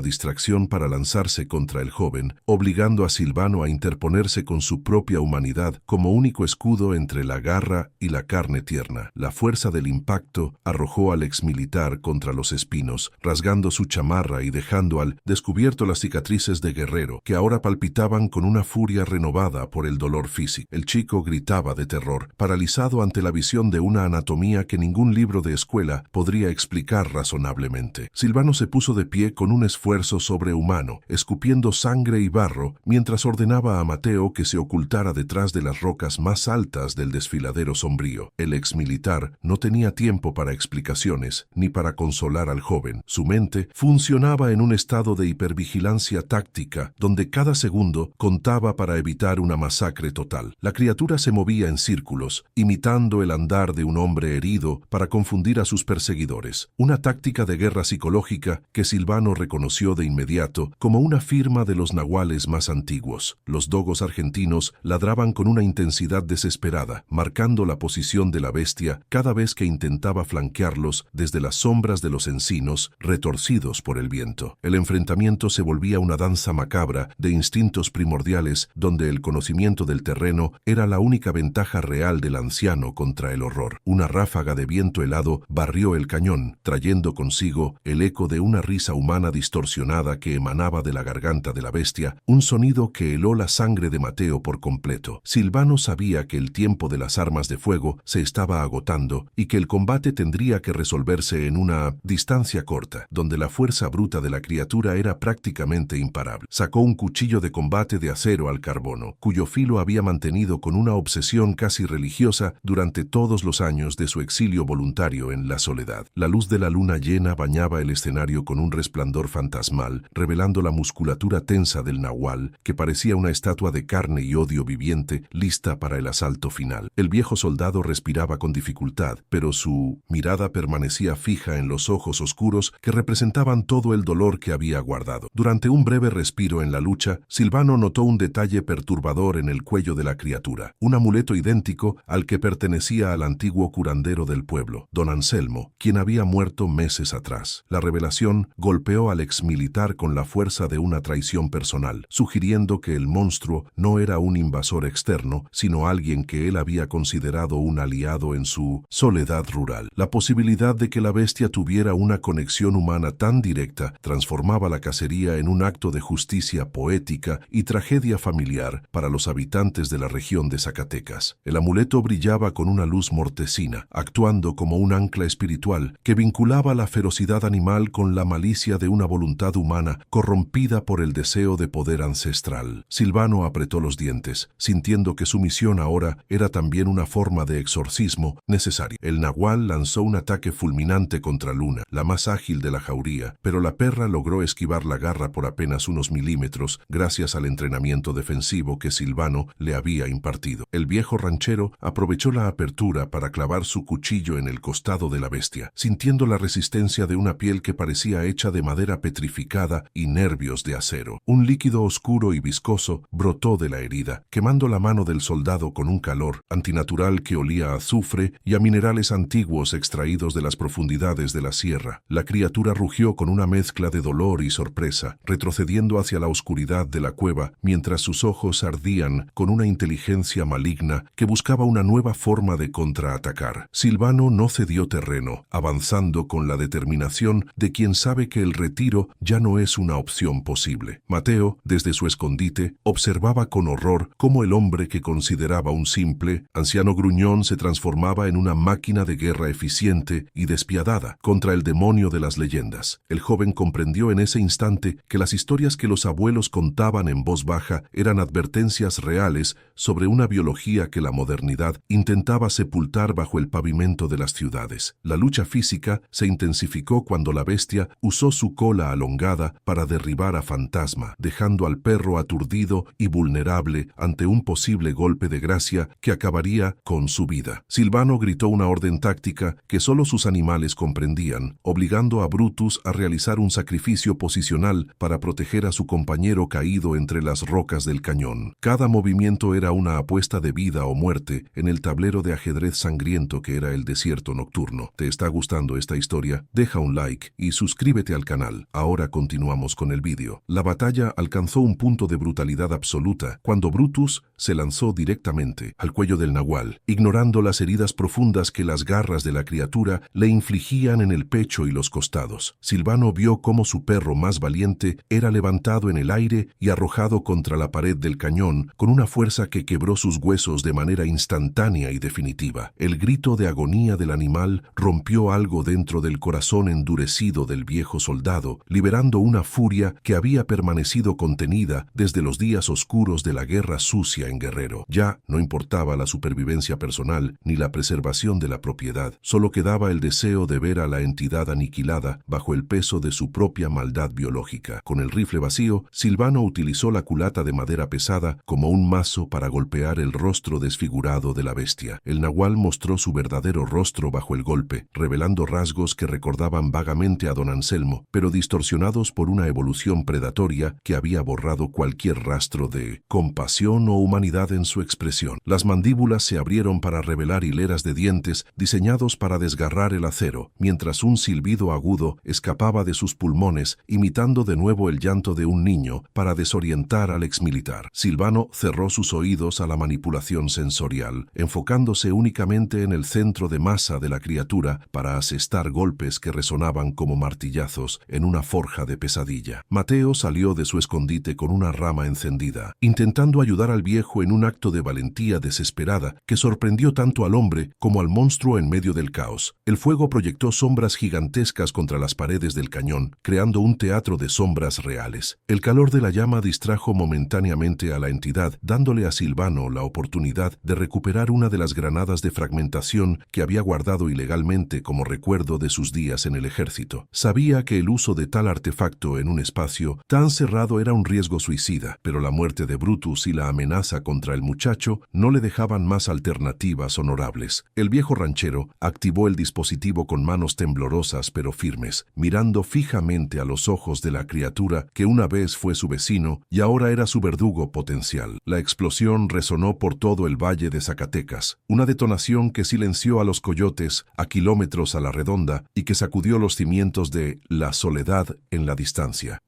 distracción para lanzarse contra el joven, obligando a Silvano a interponerse con su propia humanidad como único escudo entre la garra y la carne tierna. La fuerza del impacto arrojó al exmilitar contra los espinos, rasgando su chamarra y dejando al descubierto las cicatrices de guerrero, que ahora palpitaban con una furia renovada por el dolor físico. El chico gritaba de terror, paralizado ante la visión de una anatomía que ningún libro de escuela podría explicar razonablemente. Silvano se puso de pie con un esfuerzo sobrehumano, escupiendo sangre y barro, mientras ordenaba a Mateo que se ocultara detrás de las rocas más altas del desfiladero sombrío. El exmilitar no tenía tiempo para explicaciones, ni para consolar al joven. Su mente funcionaba en un estado de hipervigilancia táctica, donde cada segundo contaba para evitar una masacre total. La criatura se movía en círculos, imitando el andar de un hombre herido para confundir a sus perseguidores. Una táctica de guerra psicológica que Silvano reconoció de inmediato como una firma de los nahuales más antiguos. Los dogos argentinos ladraban con una intensidad desesperada, marcando la posición de la bestia cada vez que intentaba flanquearlos desde las sombras de los encinos retorcidos por el viento. El enfrentamiento se volvía una danza macabra de instintos primordiales donde el conocimiento del terreno era la única ventaja real del anciano contra el horror. Una ráfaga de viento helado barrió el cañón, trayendo consigo el eco de una risa humana distorsionada que emanaba de la garganta de la bestia, un sonido que heló la sangre de Mateo por completo. Silvano sabía que el tiempo de las armas de fuego se estaba agotando y que el combate tendría que resolverse en una distancia corta, donde la fuerza bruta de la criatura era prácticamente imparable. Sacó un cuchillo de combate de acero al carbono, cuyo filo había mantenido con una obsesión casi religiosa durante todos los años de su exilio voluntario en la soledad. La luz de la luna llena bañaba el escenario con un resplandor fantasmal, revelando la musculatura tensa del nahual, que parecía una estatua de carne y odio viviente, lista para el asalto final. El viejo soldado respiraba con dificultad, pero su mirada permanecía fija en los ojos oscuros que representaban todo el dolor que había guardado. Durante un breve respiro en la lucha, Silvano notó un detalle perturbador en el cuello de la criatura, un amuleto idéntico al que pertenecía al antiguo curandero del pueblo, don Anselmo, quien había muerto meses atrás. La revelación golpeó al exmilitar con la fuerza de una traición personal, sugiriendo que el monstruo no era un invasor externo, sino alguien que él había considerado un aliado en su soledad rural. La posibilidad de que la bestia tuviera una conexión humana tan directa transformaba la cacería en un acto de justicia poética y tragedia familiar para los habitantes de la región de Zacatecas. El amuleto brillaba con una luz mortecina, actuando como un ancla espiritual que vinculaba la ferocidad animal con la malicia de una voluntad humana corrompida por el deseo de poder ancestral. Silvano apretó los dientes, sintiendo que su misión ahora era también una forma de exorcismo necesario. El nahual lanzó un ataque fulminante contra Luna, la más ágil de la jauría, pero la perra logró esquivar la garra por apenas unos milímetros gracias al entrenamiento defensivo que Silvano le había impartido. El viejo ranchero aprovechó la apertura para clavar su cuchillo en el costado de la bestia, sintiendo la resistencia de una piel que parecía hecha de madera petrificada y nervios de acero. Un líquido oscuro y viscoso brotó de la herida, quemando la mano del soldado con un calor antinatural que olía a azufre y a minerales antiguos extraídos de las profundidades de la sierra. La criatura rugió con una mezcla de dolor y sorpresa, retrocediendo hacia la oscuridad de la cueva, mientras sus ojos ardían con una inteligencia maligna que buscaba una nueva forma de contraatacar. Silvano no cedió terreno, avanzando con la determinación de quien sabe que el retiro ya no es una opción posible. Mateo, desde su escondite, observaba con horror cómo el hombre que consideraba un simple, anciano gruñón se transformaba en una máquina de guerra eficiente y despiadada contra el demonio de las leyendas. El joven comprendió en ese instante que las historias que los abuelos contaban en voz baja eran advertencias reales sobre una biología que la modernidad intentaba sepultar bajo el pavimento de las ciudades. La lucha física se intensificó cuando la bestia usó su cola alongada para derribar a Fantasma, dejando al perro aturdido y vulnerable ante un posible golpe de gracia que acabaría con su vida. Silvano gritó una orden táctica que solo sus animales comprendían, obligando a Brutus a realizar un sacrificio posicional para proteger a su compañero caído entre las rocas del cañón. Cada movimiento era una apuesta de vida o muerte en el tablero de ajedrez sangriento que era el desierto nocturno. ¿Te está gustando esta historia? Deja un like y suscríbete al canal. Ahora continuamos con el vídeo. La batalla alcanzó un punto de brutalidad absoluta cuando Brutus se lanzó directamente al cuello del nahual, ignorando las heridas profundas que las garras de la criatura le infligían en el pecho y los costados. Silvano vio cómo su perro más valiente era levantado en el aire y arrojado contra la pared del cañón con una fuerza que quebró sus huesos de manera instantánea y definitiva. El grito de agonía del animal rompió algo dentro del corazón endurecido del viejo soldado, liberando una furia que había permanecido contenida desde los días oscuros de la guerra sucia en Guerrero. Ya no importaba la supervivencia personal ni la preservación de la propiedad, solo quedaba el deseo de ver a la entidad aniquilada bajo el peso de su propia maldad biológica. Con el rifle vacío, Silvano utilizó la culata de madera pesada como un mazo para golpear el rostro desfigurado de la bestia. El nahual mostró su verdadero rostro bajo el golpe, revelando rasgos que recordaban vagamente a don Anselmo, pero distorsionados por una evolución predatoria que había borrado cualquier rastro de compasión o humanidad en su expresión. Las mandíbulas se abrieron para revelar hileras de dientes diseñados para desgarrar el acero, mientras un silbido agudo escapaba de sus pulmones, imitando de nuevo el llanto de un niño para desorientar al exmilitar. Silvano cerró sus oídos a la manipulación sensorial, enfocándose únicamente en el centro de masa de la criatura para asestar golpes que resonaban como martillazos en una forja de pesadilla. Mateo salió de su escondite con una rama encendida, intentando ayudar al viejo en un acto de valentía desesperada que sorprendió tanto al hombre como al monstruo en medio del caos. El fuego proyectó sombras gigantescas contra las paredes del cañón, creando un teatro de sombras reales. El calor de la llama distrajo momentáneamente a la entidad, dándole a Silvano la oportunidad de recuperar una de las granadas de fragmentación que había guardado ilegalmente como recuerdo de sus días en el ejército. Sabía que el uso de tal artefacto en un espacio tan cerrado era un riesgo suicida, pero la muerte de Brutus y la amenaza contra el muchacho no le dejaban más alternativas honorables. El viejo ranchero activó el dispositivo con manos temblorosas pero firmes, mirando fijamente a los ojos de la criatura que una vez fue su vecino y ahora era su verdugo potencial. La explosión resonó por todo el valle de Zacatecas, una detonación que silenció a los coyotes a kilómetros a la redonda y que sacudió los cimientos de la soledad en la distancia.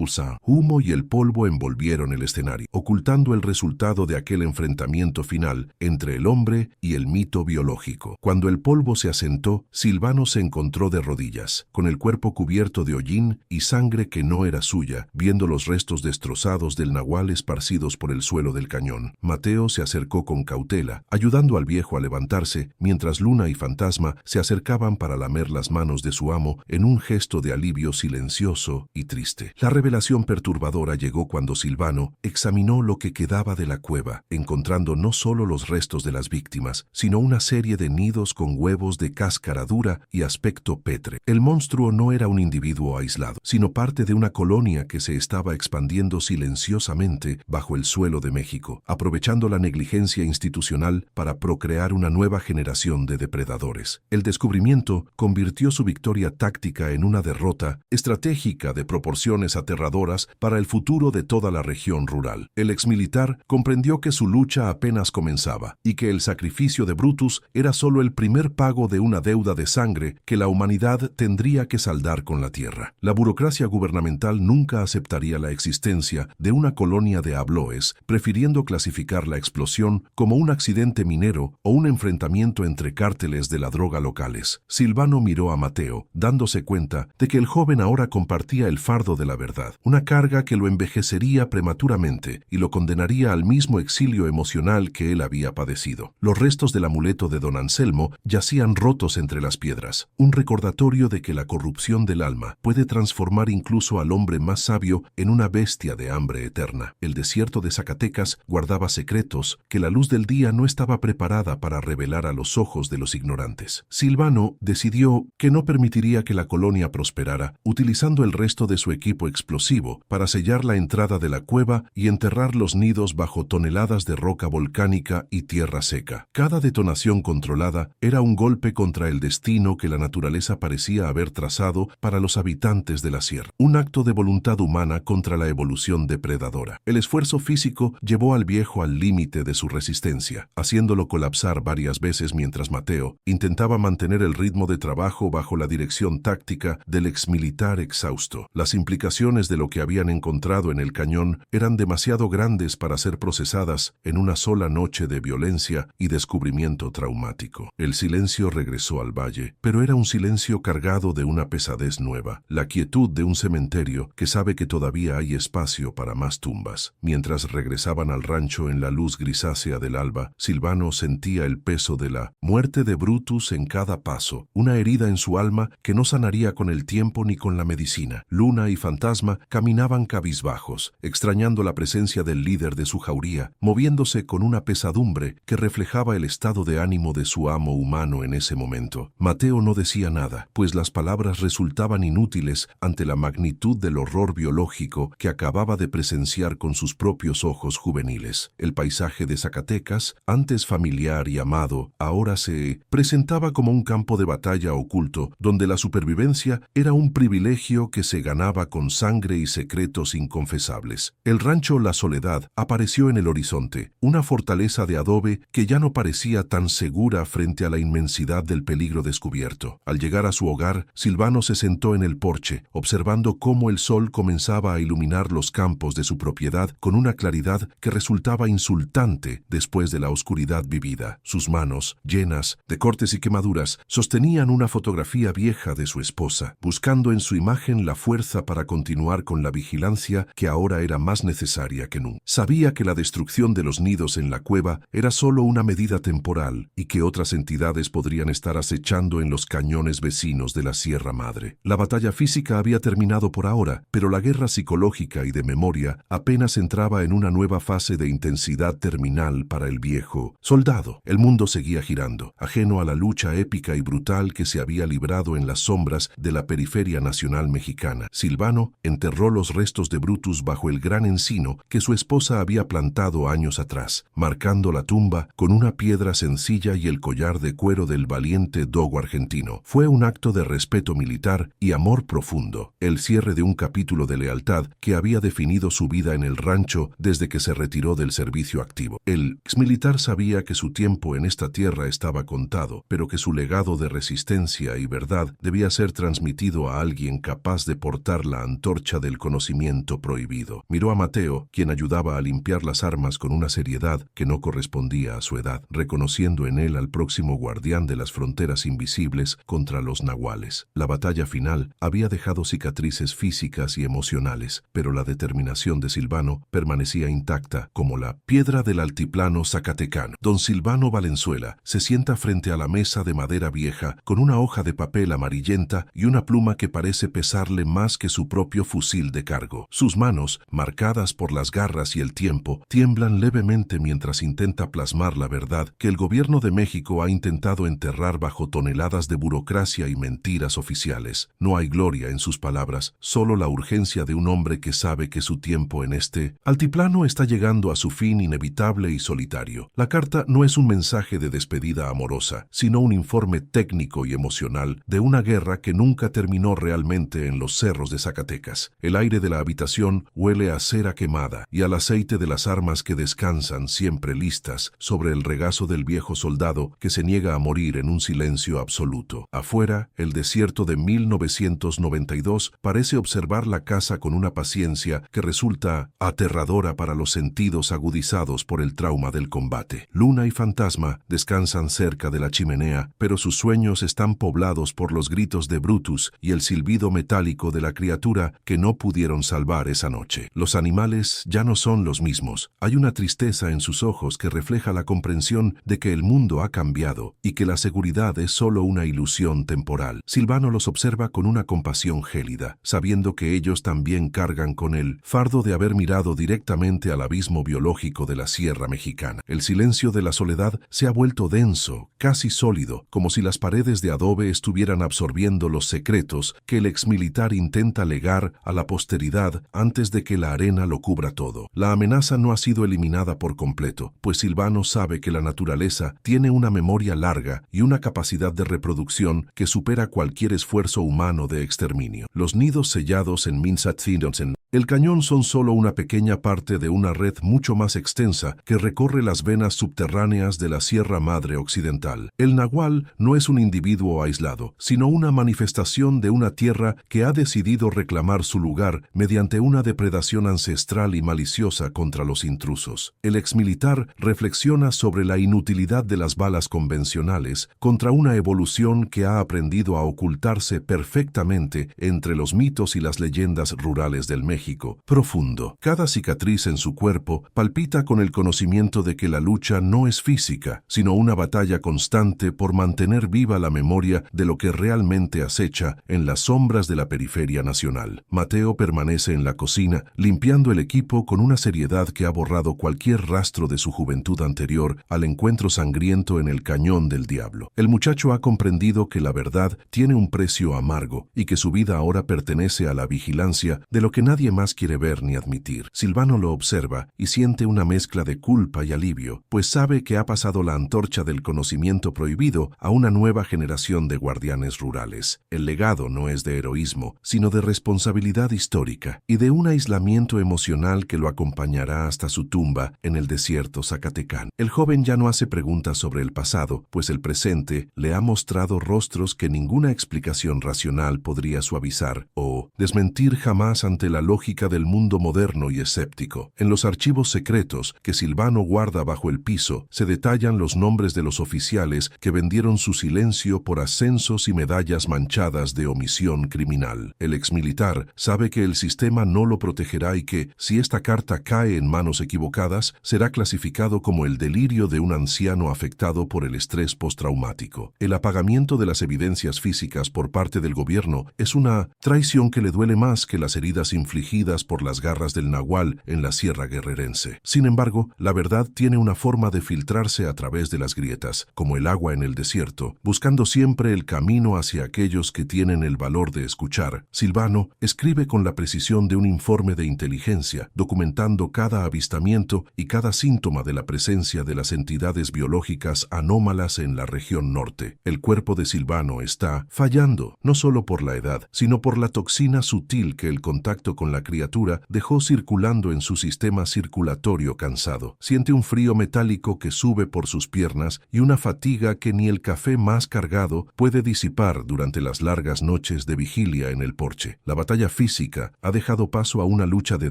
Humo y el polvo envolvieron el escenario, ocultando el resultado de aquel enfrentamiento final entre el hombre y el mito biológico. Cuando el polvo se asentó, Silvano se encontró de rodillas, con el cuerpo cubierto de hollín y sangre que no era suya, viendo los restos destrozados del nahual esparcidos por el suelo del cañón. Mateo se acercó con cautela, ayudando al viejo a levantarse, mientras Luna y Fantasma se acercaban para lamer las manos de su amo en un gesto de alivio silencioso y triste. La revelación perturbadora llegó cuando Silvano examinó lo que quedaba de la cueva, encontrando no solo los restos de las víctimas, sino una serie de nidos con huevos de cáscara dura y aspecto pétreo. El monstruo no era un individuo aislado, sino parte de una colonia que se estaba expandiendo silenciosamente bajo el suelo de México, aprovechando la negligencia institucional para procrear una nueva generación de depredadores. El descubrimiento convirtió su victoria táctica en una derrota estratégica de proporciones aterradoras para el futuro de toda la región rural. El exmilitar comprendió que su lucha apenas comenzaba y que el sacrificio de Brutus era solo el primer pago de una deuda de sangre que la humanidad tendría que saldar con la tierra. La burocracia gubernamental nunca aceptaría la existencia de una colonia de habloes, prefiriendo clasificar la explosión como un accidente minero o un enfrentamiento entre cárteles de la droga locales. Silvano miró a Mateo, dándose cuenta de que el joven ahora compartía el fardo de la verdad, una carga que lo envejecería prematuramente y lo condenaría al mismo exilio emocional que él había padecido. Los restos del amuleto de don Anselmo yacían rotos entre las piedras, un recordatorio de que la corrupción del alma puede transformar incluso al hombre más sabio en una bestia de hambre eterna. El desierto de Zacatecas guardaba secretos que la luz del día no estaba preparada para revelar a los ojos de los ignorantes. Silvano decidió que no permitiría que la colonia prosperara, utilizando el resto de su equipo explosivo para sellar la entrada de la cueva y enterrar los nidos bajo toneladas de roca volcánica y tierra seca. Cada detonación controlada era un golpe contra el destino que la naturaleza parecía haber trazado para los habitantes de la sierra, un acto de voluntad humana contra la evolución depredadora. El esfuerzo físico llevó al viejo al límite de su resistencia, haciéndolo colapsar varias veces mientras Mateo intentaba mantener el ritmo de trabajo bajo la dirección táctica del exmilitar exhausto. Las implicaciones de lo que habían encontrado en el cañón eran demasiado grandes para ser procesadas en una sola noche de violencia y descubrimiento traumático. El silencio regresó al valle, pero era un silencio cargado de una pesadez nueva, la quietud de un cementerio que sabe que todavía hay espacio para más tumbas. Mientras regresaban al rancho en la luz grisácea del alba, Silvano sentía el peso de la muerte de Brutus en cada paso, una herida en su alma que no sanaría con el tiempo ni con la medicina. Luna y Fantasma caminaban cabizbajos, extrañando la presencia del líder de su jauría, moviéndose con una pesadumbre que reflejaba el estado de ánimo de su amo humano en ese momento. Mateo no decía nada, pues las palabras resultaban inútiles ante la magnitud del horror biológico que acababa de presenciar con sus propios ojos juveniles. El paisaje de Zacatecas, antes familiar y amado, ahora se presentaba como un campo de batalla oculto, donde la supervivencia era un privilegio que se ganaba con sangre y secretos inconfesables. El rancho La Soledad apareció en el horizonte, una fortaleza de adobe que ya no parecía tan segura frente a la inmensidad del peligro descubierto. Al llegar a su hogar, Silvano se sentó en el porche, observando cómo el sol sol comenzaba a iluminar los campos de su propiedad con una claridad que resultaba insultante después de la oscuridad vivida. Sus manos, llenas de cortes y quemaduras, sostenían una fotografía vieja de su esposa, buscando en su imagen la fuerza para continuar con la vigilancia que ahora era más necesaria que nunca. Sabía que la destrucción de los nidos en la cueva era solo una medida temporal y que otras entidades podrían estar acechando en los cañones vecinos de la Sierra Madre. La batalla física había terminado por ahora, pero la guerra psicológica y de memoria apenas entraba en una nueva fase de intensidad terminal para el viejo soldado. El mundo seguía girando, ajeno a la lucha épica y brutal que se había librado en las sombras de la periferia nacional mexicana. Silvano enterró los restos de Brutus bajo el gran encino que su esposa había plantado años atrás, marcando la tumba con una piedra sencilla y el collar de cuero del valiente dogo argentino. Fue un acto de respeto militar y amor profundo, el cierre de un capítulo de lealtad que había definido su vida en el rancho desde que se retiró del servicio activo. El exmilitar sabía que su tiempo en esta tierra estaba contado, pero que su legado de resistencia y verdad debía ser transmitido a alguien capaz de portar la antorcha del conocimiento prohibido. Miró a Mateo, quien ayudaba a limpiar las armas con una seriedad que no correspondía a su edad, reconociendo en él al próximo guardián de las fronteras invisibles contra los nahuales. La batalla final había dejado cicatrices físicas y emocionales, pero la determinación de Silvano permanecía intacta como la piedra del altiplano zacatecano. Don Silvano Valenzuela se sienta frente a la mesa de madera vieja con una hoja de papel amarillenta y una pluma que parece pesarle más que su propio fusil de cargo. Sus manos, marcadas por las garras y el tiempo, tiemblan levemente mientras intenta plasmar la verdad que el gobierno de México ha intentado enterrar bajo toneladas de burocracia y mentiras oficiales. No hay gloria en sus palabras, solo la urgencia de un hombre que sabe que su tiempo en este altiplano está llegando a su fin inevitable y solitario. La carta no es un mensaje de despedida amorosa, sino un informe técnico y emocional de una guerra que nunca terminó realmente en los cerros de Zacatecas. El aire de la habitación huele a cera quemada y al aceite de las armas que descansan siempre listas sobre el regazo del viejo soldado que se niega a morir en un silencio absoluto. Afuera, el desierto de 1992 parece observar la casa con una paciencia que resulta aterradora para los sentidos agudizados por el trauma del combate. Luna y Fantasma descansan cerca de la chimenea, pero sus sueños están poblados por los gritos de Brutus y el silbido metálico de la criatura que no pudieron salvar esa noche. Los animales ya no son los mismos. Hay una tristeza en sus ojos que refleja la comprensión de que el mundo ha cambiado y que la seguridad es solo una ilusión temporal. Silvano los observa con una compasión gélida, sabiendo que ellos también cargan con el fardo de haber mirado directamente al abismo biológico de la Sierra Mexicana. El silencio de la soledad se ha vuelto denso, casi sólido, como si las paredes de adobe estuvieran absorbiendo los secretos que el exmilitar intenta legar a la posteridad antes de que la arena lo cubra todo. La amenaza no ha sido eliminada por completo, pues Silvano sabe que la naturaleza tiene una memoria larga y una capacidad de reproducción que supera cualquier esfuerzo humano de exterminio. Los nidos sellados en Minsatzinosen, el cañón son solo una pequeña parte de una red mucho más extensa que recorre las venas subterráneas de la Sierra Madre Occidental. El nahual no es un individuo aislado, sino una manifestación de una tierra que ha decidido reclamar su lugar mediante una depredación ancestral y maliciosa contra los intrusos. El exmilitar reflexiona sobre la inutilidad de las balas convencionales contra una evolución que ha aprendido a ocultarse perfectamente entre los mitos y las leyendas rurales del México. Profundo. Cada cicatriz en su cuerpo palpita con el conocimiento de que la lucha no es física, sino una batalla constante por mantener viva la memoria de lo que realmente acecha en las sombras de la periferia nacional. Mateo permanece en la cocina, limpiando el equipo con una seriedad que ha borrado cualquier rastro de su juventud anterior al encuentro sangriento en el Cañón del Diablo. El muchacho ha comprendido que la verdad tiene un precio amargo y que su vida ahora pertenece a la vigilancia de lo que nadie nadie más quiere ver ni admitir. Silvano lo observa y siente una mezcla de culpa y alivio, pues sabe que ha pasado la antorcha del conocimiento prohibido a una nueva generación de guardianes rurales. El legado no es de heroísmo, sino de responsabilidad histórica y de un aislamiento emocional que lo acompañará hasta su tumba en el desierto zacatecano. El joven ya no hace preguntas sobre el pasado, pues el presente le ha mostrado rostros que ninguna explicación racional podría suavizar o desmentir jamás ante la lógica del mundo moderno y escéptico. En los archivos secretos que Silvano guarda bajo el piso se detallan los nombres de los oficiales que vendieron su silencio por ascensos y medallas manchadas de omisión criminal. El exmilitar sabe que el sistema no lo protegerá y que, si esta carta cae en manos equivocadas, será clasificado como el delirio de un anciano afectado por el estrés postraumático. El apagamiento de las evidencias físicas por parte del gobierno es una traición que le duele más que las heridas infligidas por las garras del nahual en la sierra guerrerense. Sin embargo, la verdad tiene una forma de filtrarse a través de las grietas, como el agua en el desierto, buscando siempre el camino hacia aquellos que tienen el valor de escuchar. Silvano escribe con la precisión de un informe de inteligencia, documentando cada avistamiento y cada síntoma de la presencia de las entidades biológicas anómalas en la región norte. El cuerpo de Silvano está fallando, no solo por la edad, sino por la toxina sutil que el contacto con la criatura dejó circulando en su sistema circulatorio cansado. Siente un frío metálico que sube por sus piernas y una fatiga que ni el café más cargado puede disipar durante las largas noches de vigilia en el porche. La batalla física ha dejado paso a una lucha de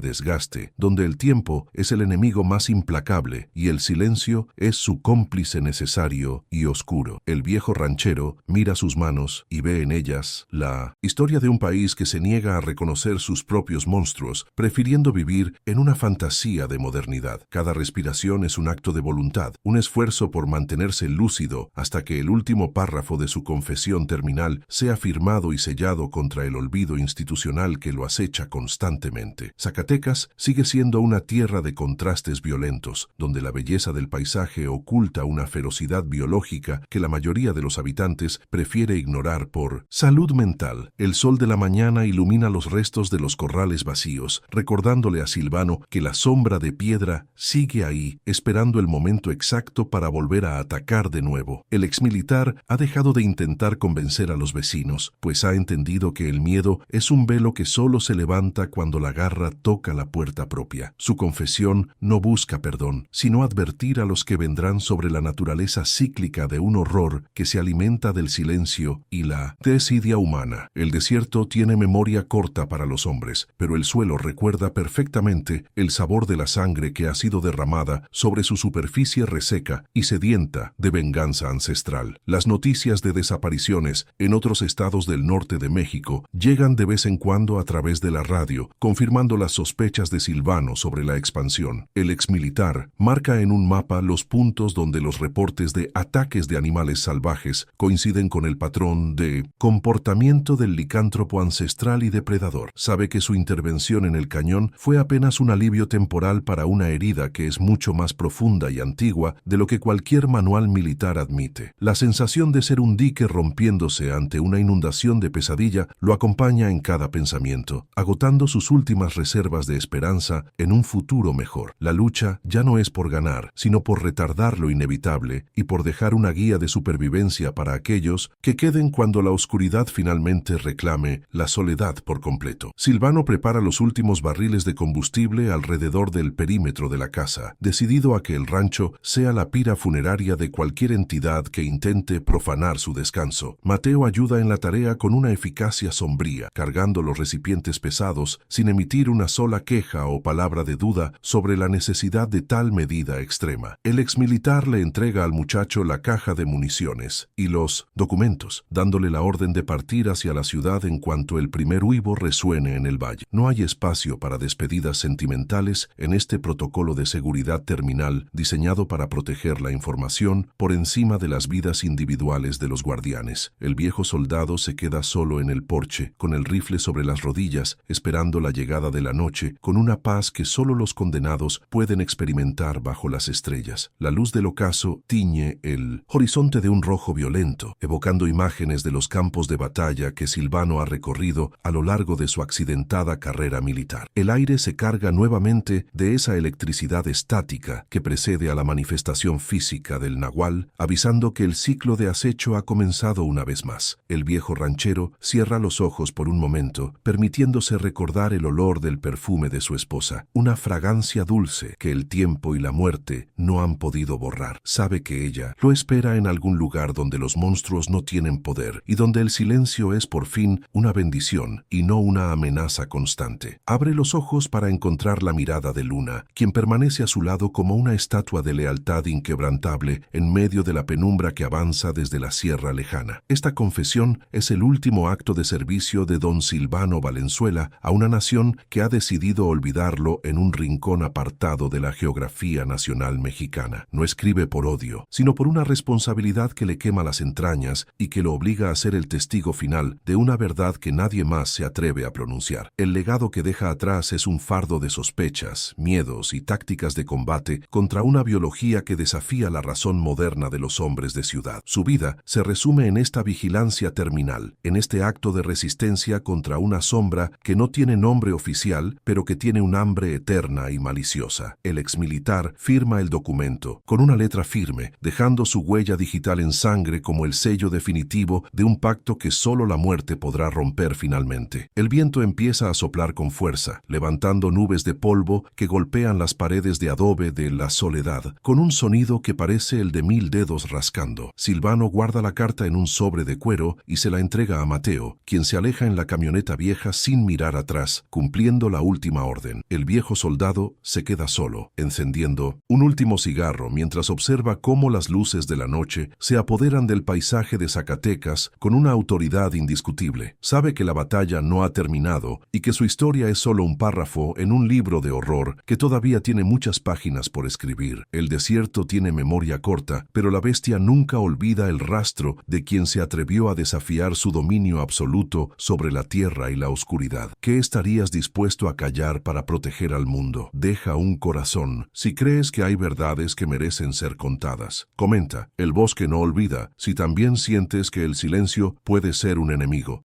desgaste, donde el tiempo es el enemigo más implacable y el silencio es su cómplice necesario y oscuro. El viejo ranchero mira sus manos y ve en ellas la historia de un país que se niega a reconocer sus propios monstruos, prefiriendo vivir en una fantasía de modernidad. Cada respiración es un acto de voluntad, un esfuerzo por mantenerse lúcido hasta que el último párrafo de su confesión terminal sea firmado y sellado contra el olvido institucional que lo acecha constantemente. Zacatecas sigue siendo una tierra de contrastes violentos, donde la belleza del paisaje oculta una ferocidad biológica que la mayoría de los habitantes prefiere ignorar por salud mental. El sol de la mañana ilumina los restos de los corrales vacíos, recordándole a Silvano que la sombra de piedra sigue ahí, esperando el momento exacto para volver a atacar de nuevo. El exmilitar ha dejado de intentar convencer a los vecinos, pues ha entendido que el miedo es un velo que solo se levanta cuando la garra toca la puerta propia. Su confesión no busca perdón, sino advertir a los que vendrán sobre la naturaleza cíclica de un horror que se alimenta del silencio y la desidia humana. El desierto tiene memoria corta para los hombres, pero el suelo recuerda perfectamente el sabor de la sangre que ha sido derramada sobre su superficie reseca y sedienta de venganza ancestral. Las noticias de desapariciones en otros estados del norte de México llegan de vez en cuando a través de la radio, confirmando las sospechas de Silvano sobre la expansión. El exmilitar marca en un mapa los puntos donde los reportes de ataques de animales salvajes coinciden con el patrón de comportamiento del licántropo ancestral y depredador. Sabe que su intervención en el cañón fue apenas un alivio temporal para una herida que es mucho más profunda y antigua de lo que cualquier manual militar admite. La sensación de ser un dique rompiéndose ante una inundación de pesadilla lo acompaña en cada pensamiento, agotando sus últimas reservas de esperanza en un futuro mejor. La lucha ya no es por ganar, sino por retardar lo inevitable y por dejar una guía de supervivencia para aquellos que queden cuando la oscuridad finalmente reclame la soledad por completo. Silvano prepara los últimos barriles de combustible alrededor del perímetro de la casa, decidido a que el rancho sea la pira funeraria de cualquier entidad que intente profanar su descanso. Mateo ayuda en la tarea con una eficacia sombría, cargando los recipientes pesados sin emitir una sola queja o palabra de duda sobre la necesidad de tal medida extrema. El exmilitar le entrega al muchacho la caja de municiones y los documentos, dándole la orden de partir hacia la ciudad en cuanto el primer huivo resuene en el valle. No hay espacio para despedidas sentimentales en este protocolo de seguridad terminal diseñado para proteger la información por encima de las vidas individuales de los guardianes. El viejo soldado se queda solo en el porche, con el rifle sobre las rodillas, esperando la llegada de la noche, con una paz que solo los condenados pueden experimentar bajo las estrellas. La luz del ocaso tiñe el horizonte de un rojo violento, evocando imágenes de los campos de batalla que Silvano ha recorrido a lo largo de su accidentada carrera carrera militar. El aire se carga nuevamente de esa electricidad estática que precede a la manifestación física del nahual, avisando que el ciclo de acecho ha comenzado una vez más. El viejo ranchero cierra los ojos por un momento, permitiéndose recordar el olor del perfume de su esposa, una fragancia dulce que el tiempo y la muerte no han podido borrar. Sabe que ella lo espera en algún lugar donde los monstruos no tienen poder y donde el silencio es por fin una bendición y no una amenaza constante. Abre los ojos para encontrar la mirada de Luna, quien permanece a su lado como una estatua de lealtad inquebrantable en medio de la penumbra que avanza desde la sierra lejana. Esta confesión es el último acto de servicio de don Silvano Valenzuela a una nación que ha decidido olvidarlo en un rincón apartado de la geografía nacional mexicana. No escribe por odio, sino por una responsabilidad que le quema las entrañas y que lo obliga a ser el testigo final de una verdad que nadie más se atreve a pronunciar. El legado que deja atrás es un fardo de sospechas, miedos y tácticas de combate contra una biología que desafía la razón moderna de los hombres de ciudad. Su vida se resume en esta vigilancia terminal, en este acto de resistencia contra una sombra que no tiene nombre oficial, pero que tiene un hambre eterna y maliciosa. El exmilitar firma el documento, con una letra firme, dejando su huella digital en sangre como el sello definitivo de un pacto que solo la muerte podrá romper finalmente. El viento empieza a soplar con fuerza, levantando nubes de polvo que golpean las paredes de adobe de la soledad, con un sonido que parece el de 1000 dedos rascando. Silvano guarda la carta en un sobre de cuero y se la entrega a Mateo, quien se aleja en la camioneta vieja sin mirar atrás, cumpliendo la última orden. El viejo soldado se queda solo, encendiendo un último cigarro mientras observa cómo las luces de la noche se apoderan del paisaje de Zacatecas con una autoridad indiscutible. Sabe que la batalla no ha terminado y que su historia es solo un párrafo en un libro de horror que todavía tiene muchas páginas por escribir. El desierto tiene memoria corta, pero la bestia nunca olvida el rastro de quien se atrevió a desafiar su dominio absoluto sobre la tierra y la oscuridad. ¿Qué estarías dispuesto a callar para proteger al mundo? Deja un corazón si crees que hay verdades que merecen ser contadas. Comenta, el bosque no olvida, si también sientes que el silencio puede ser un enemigo.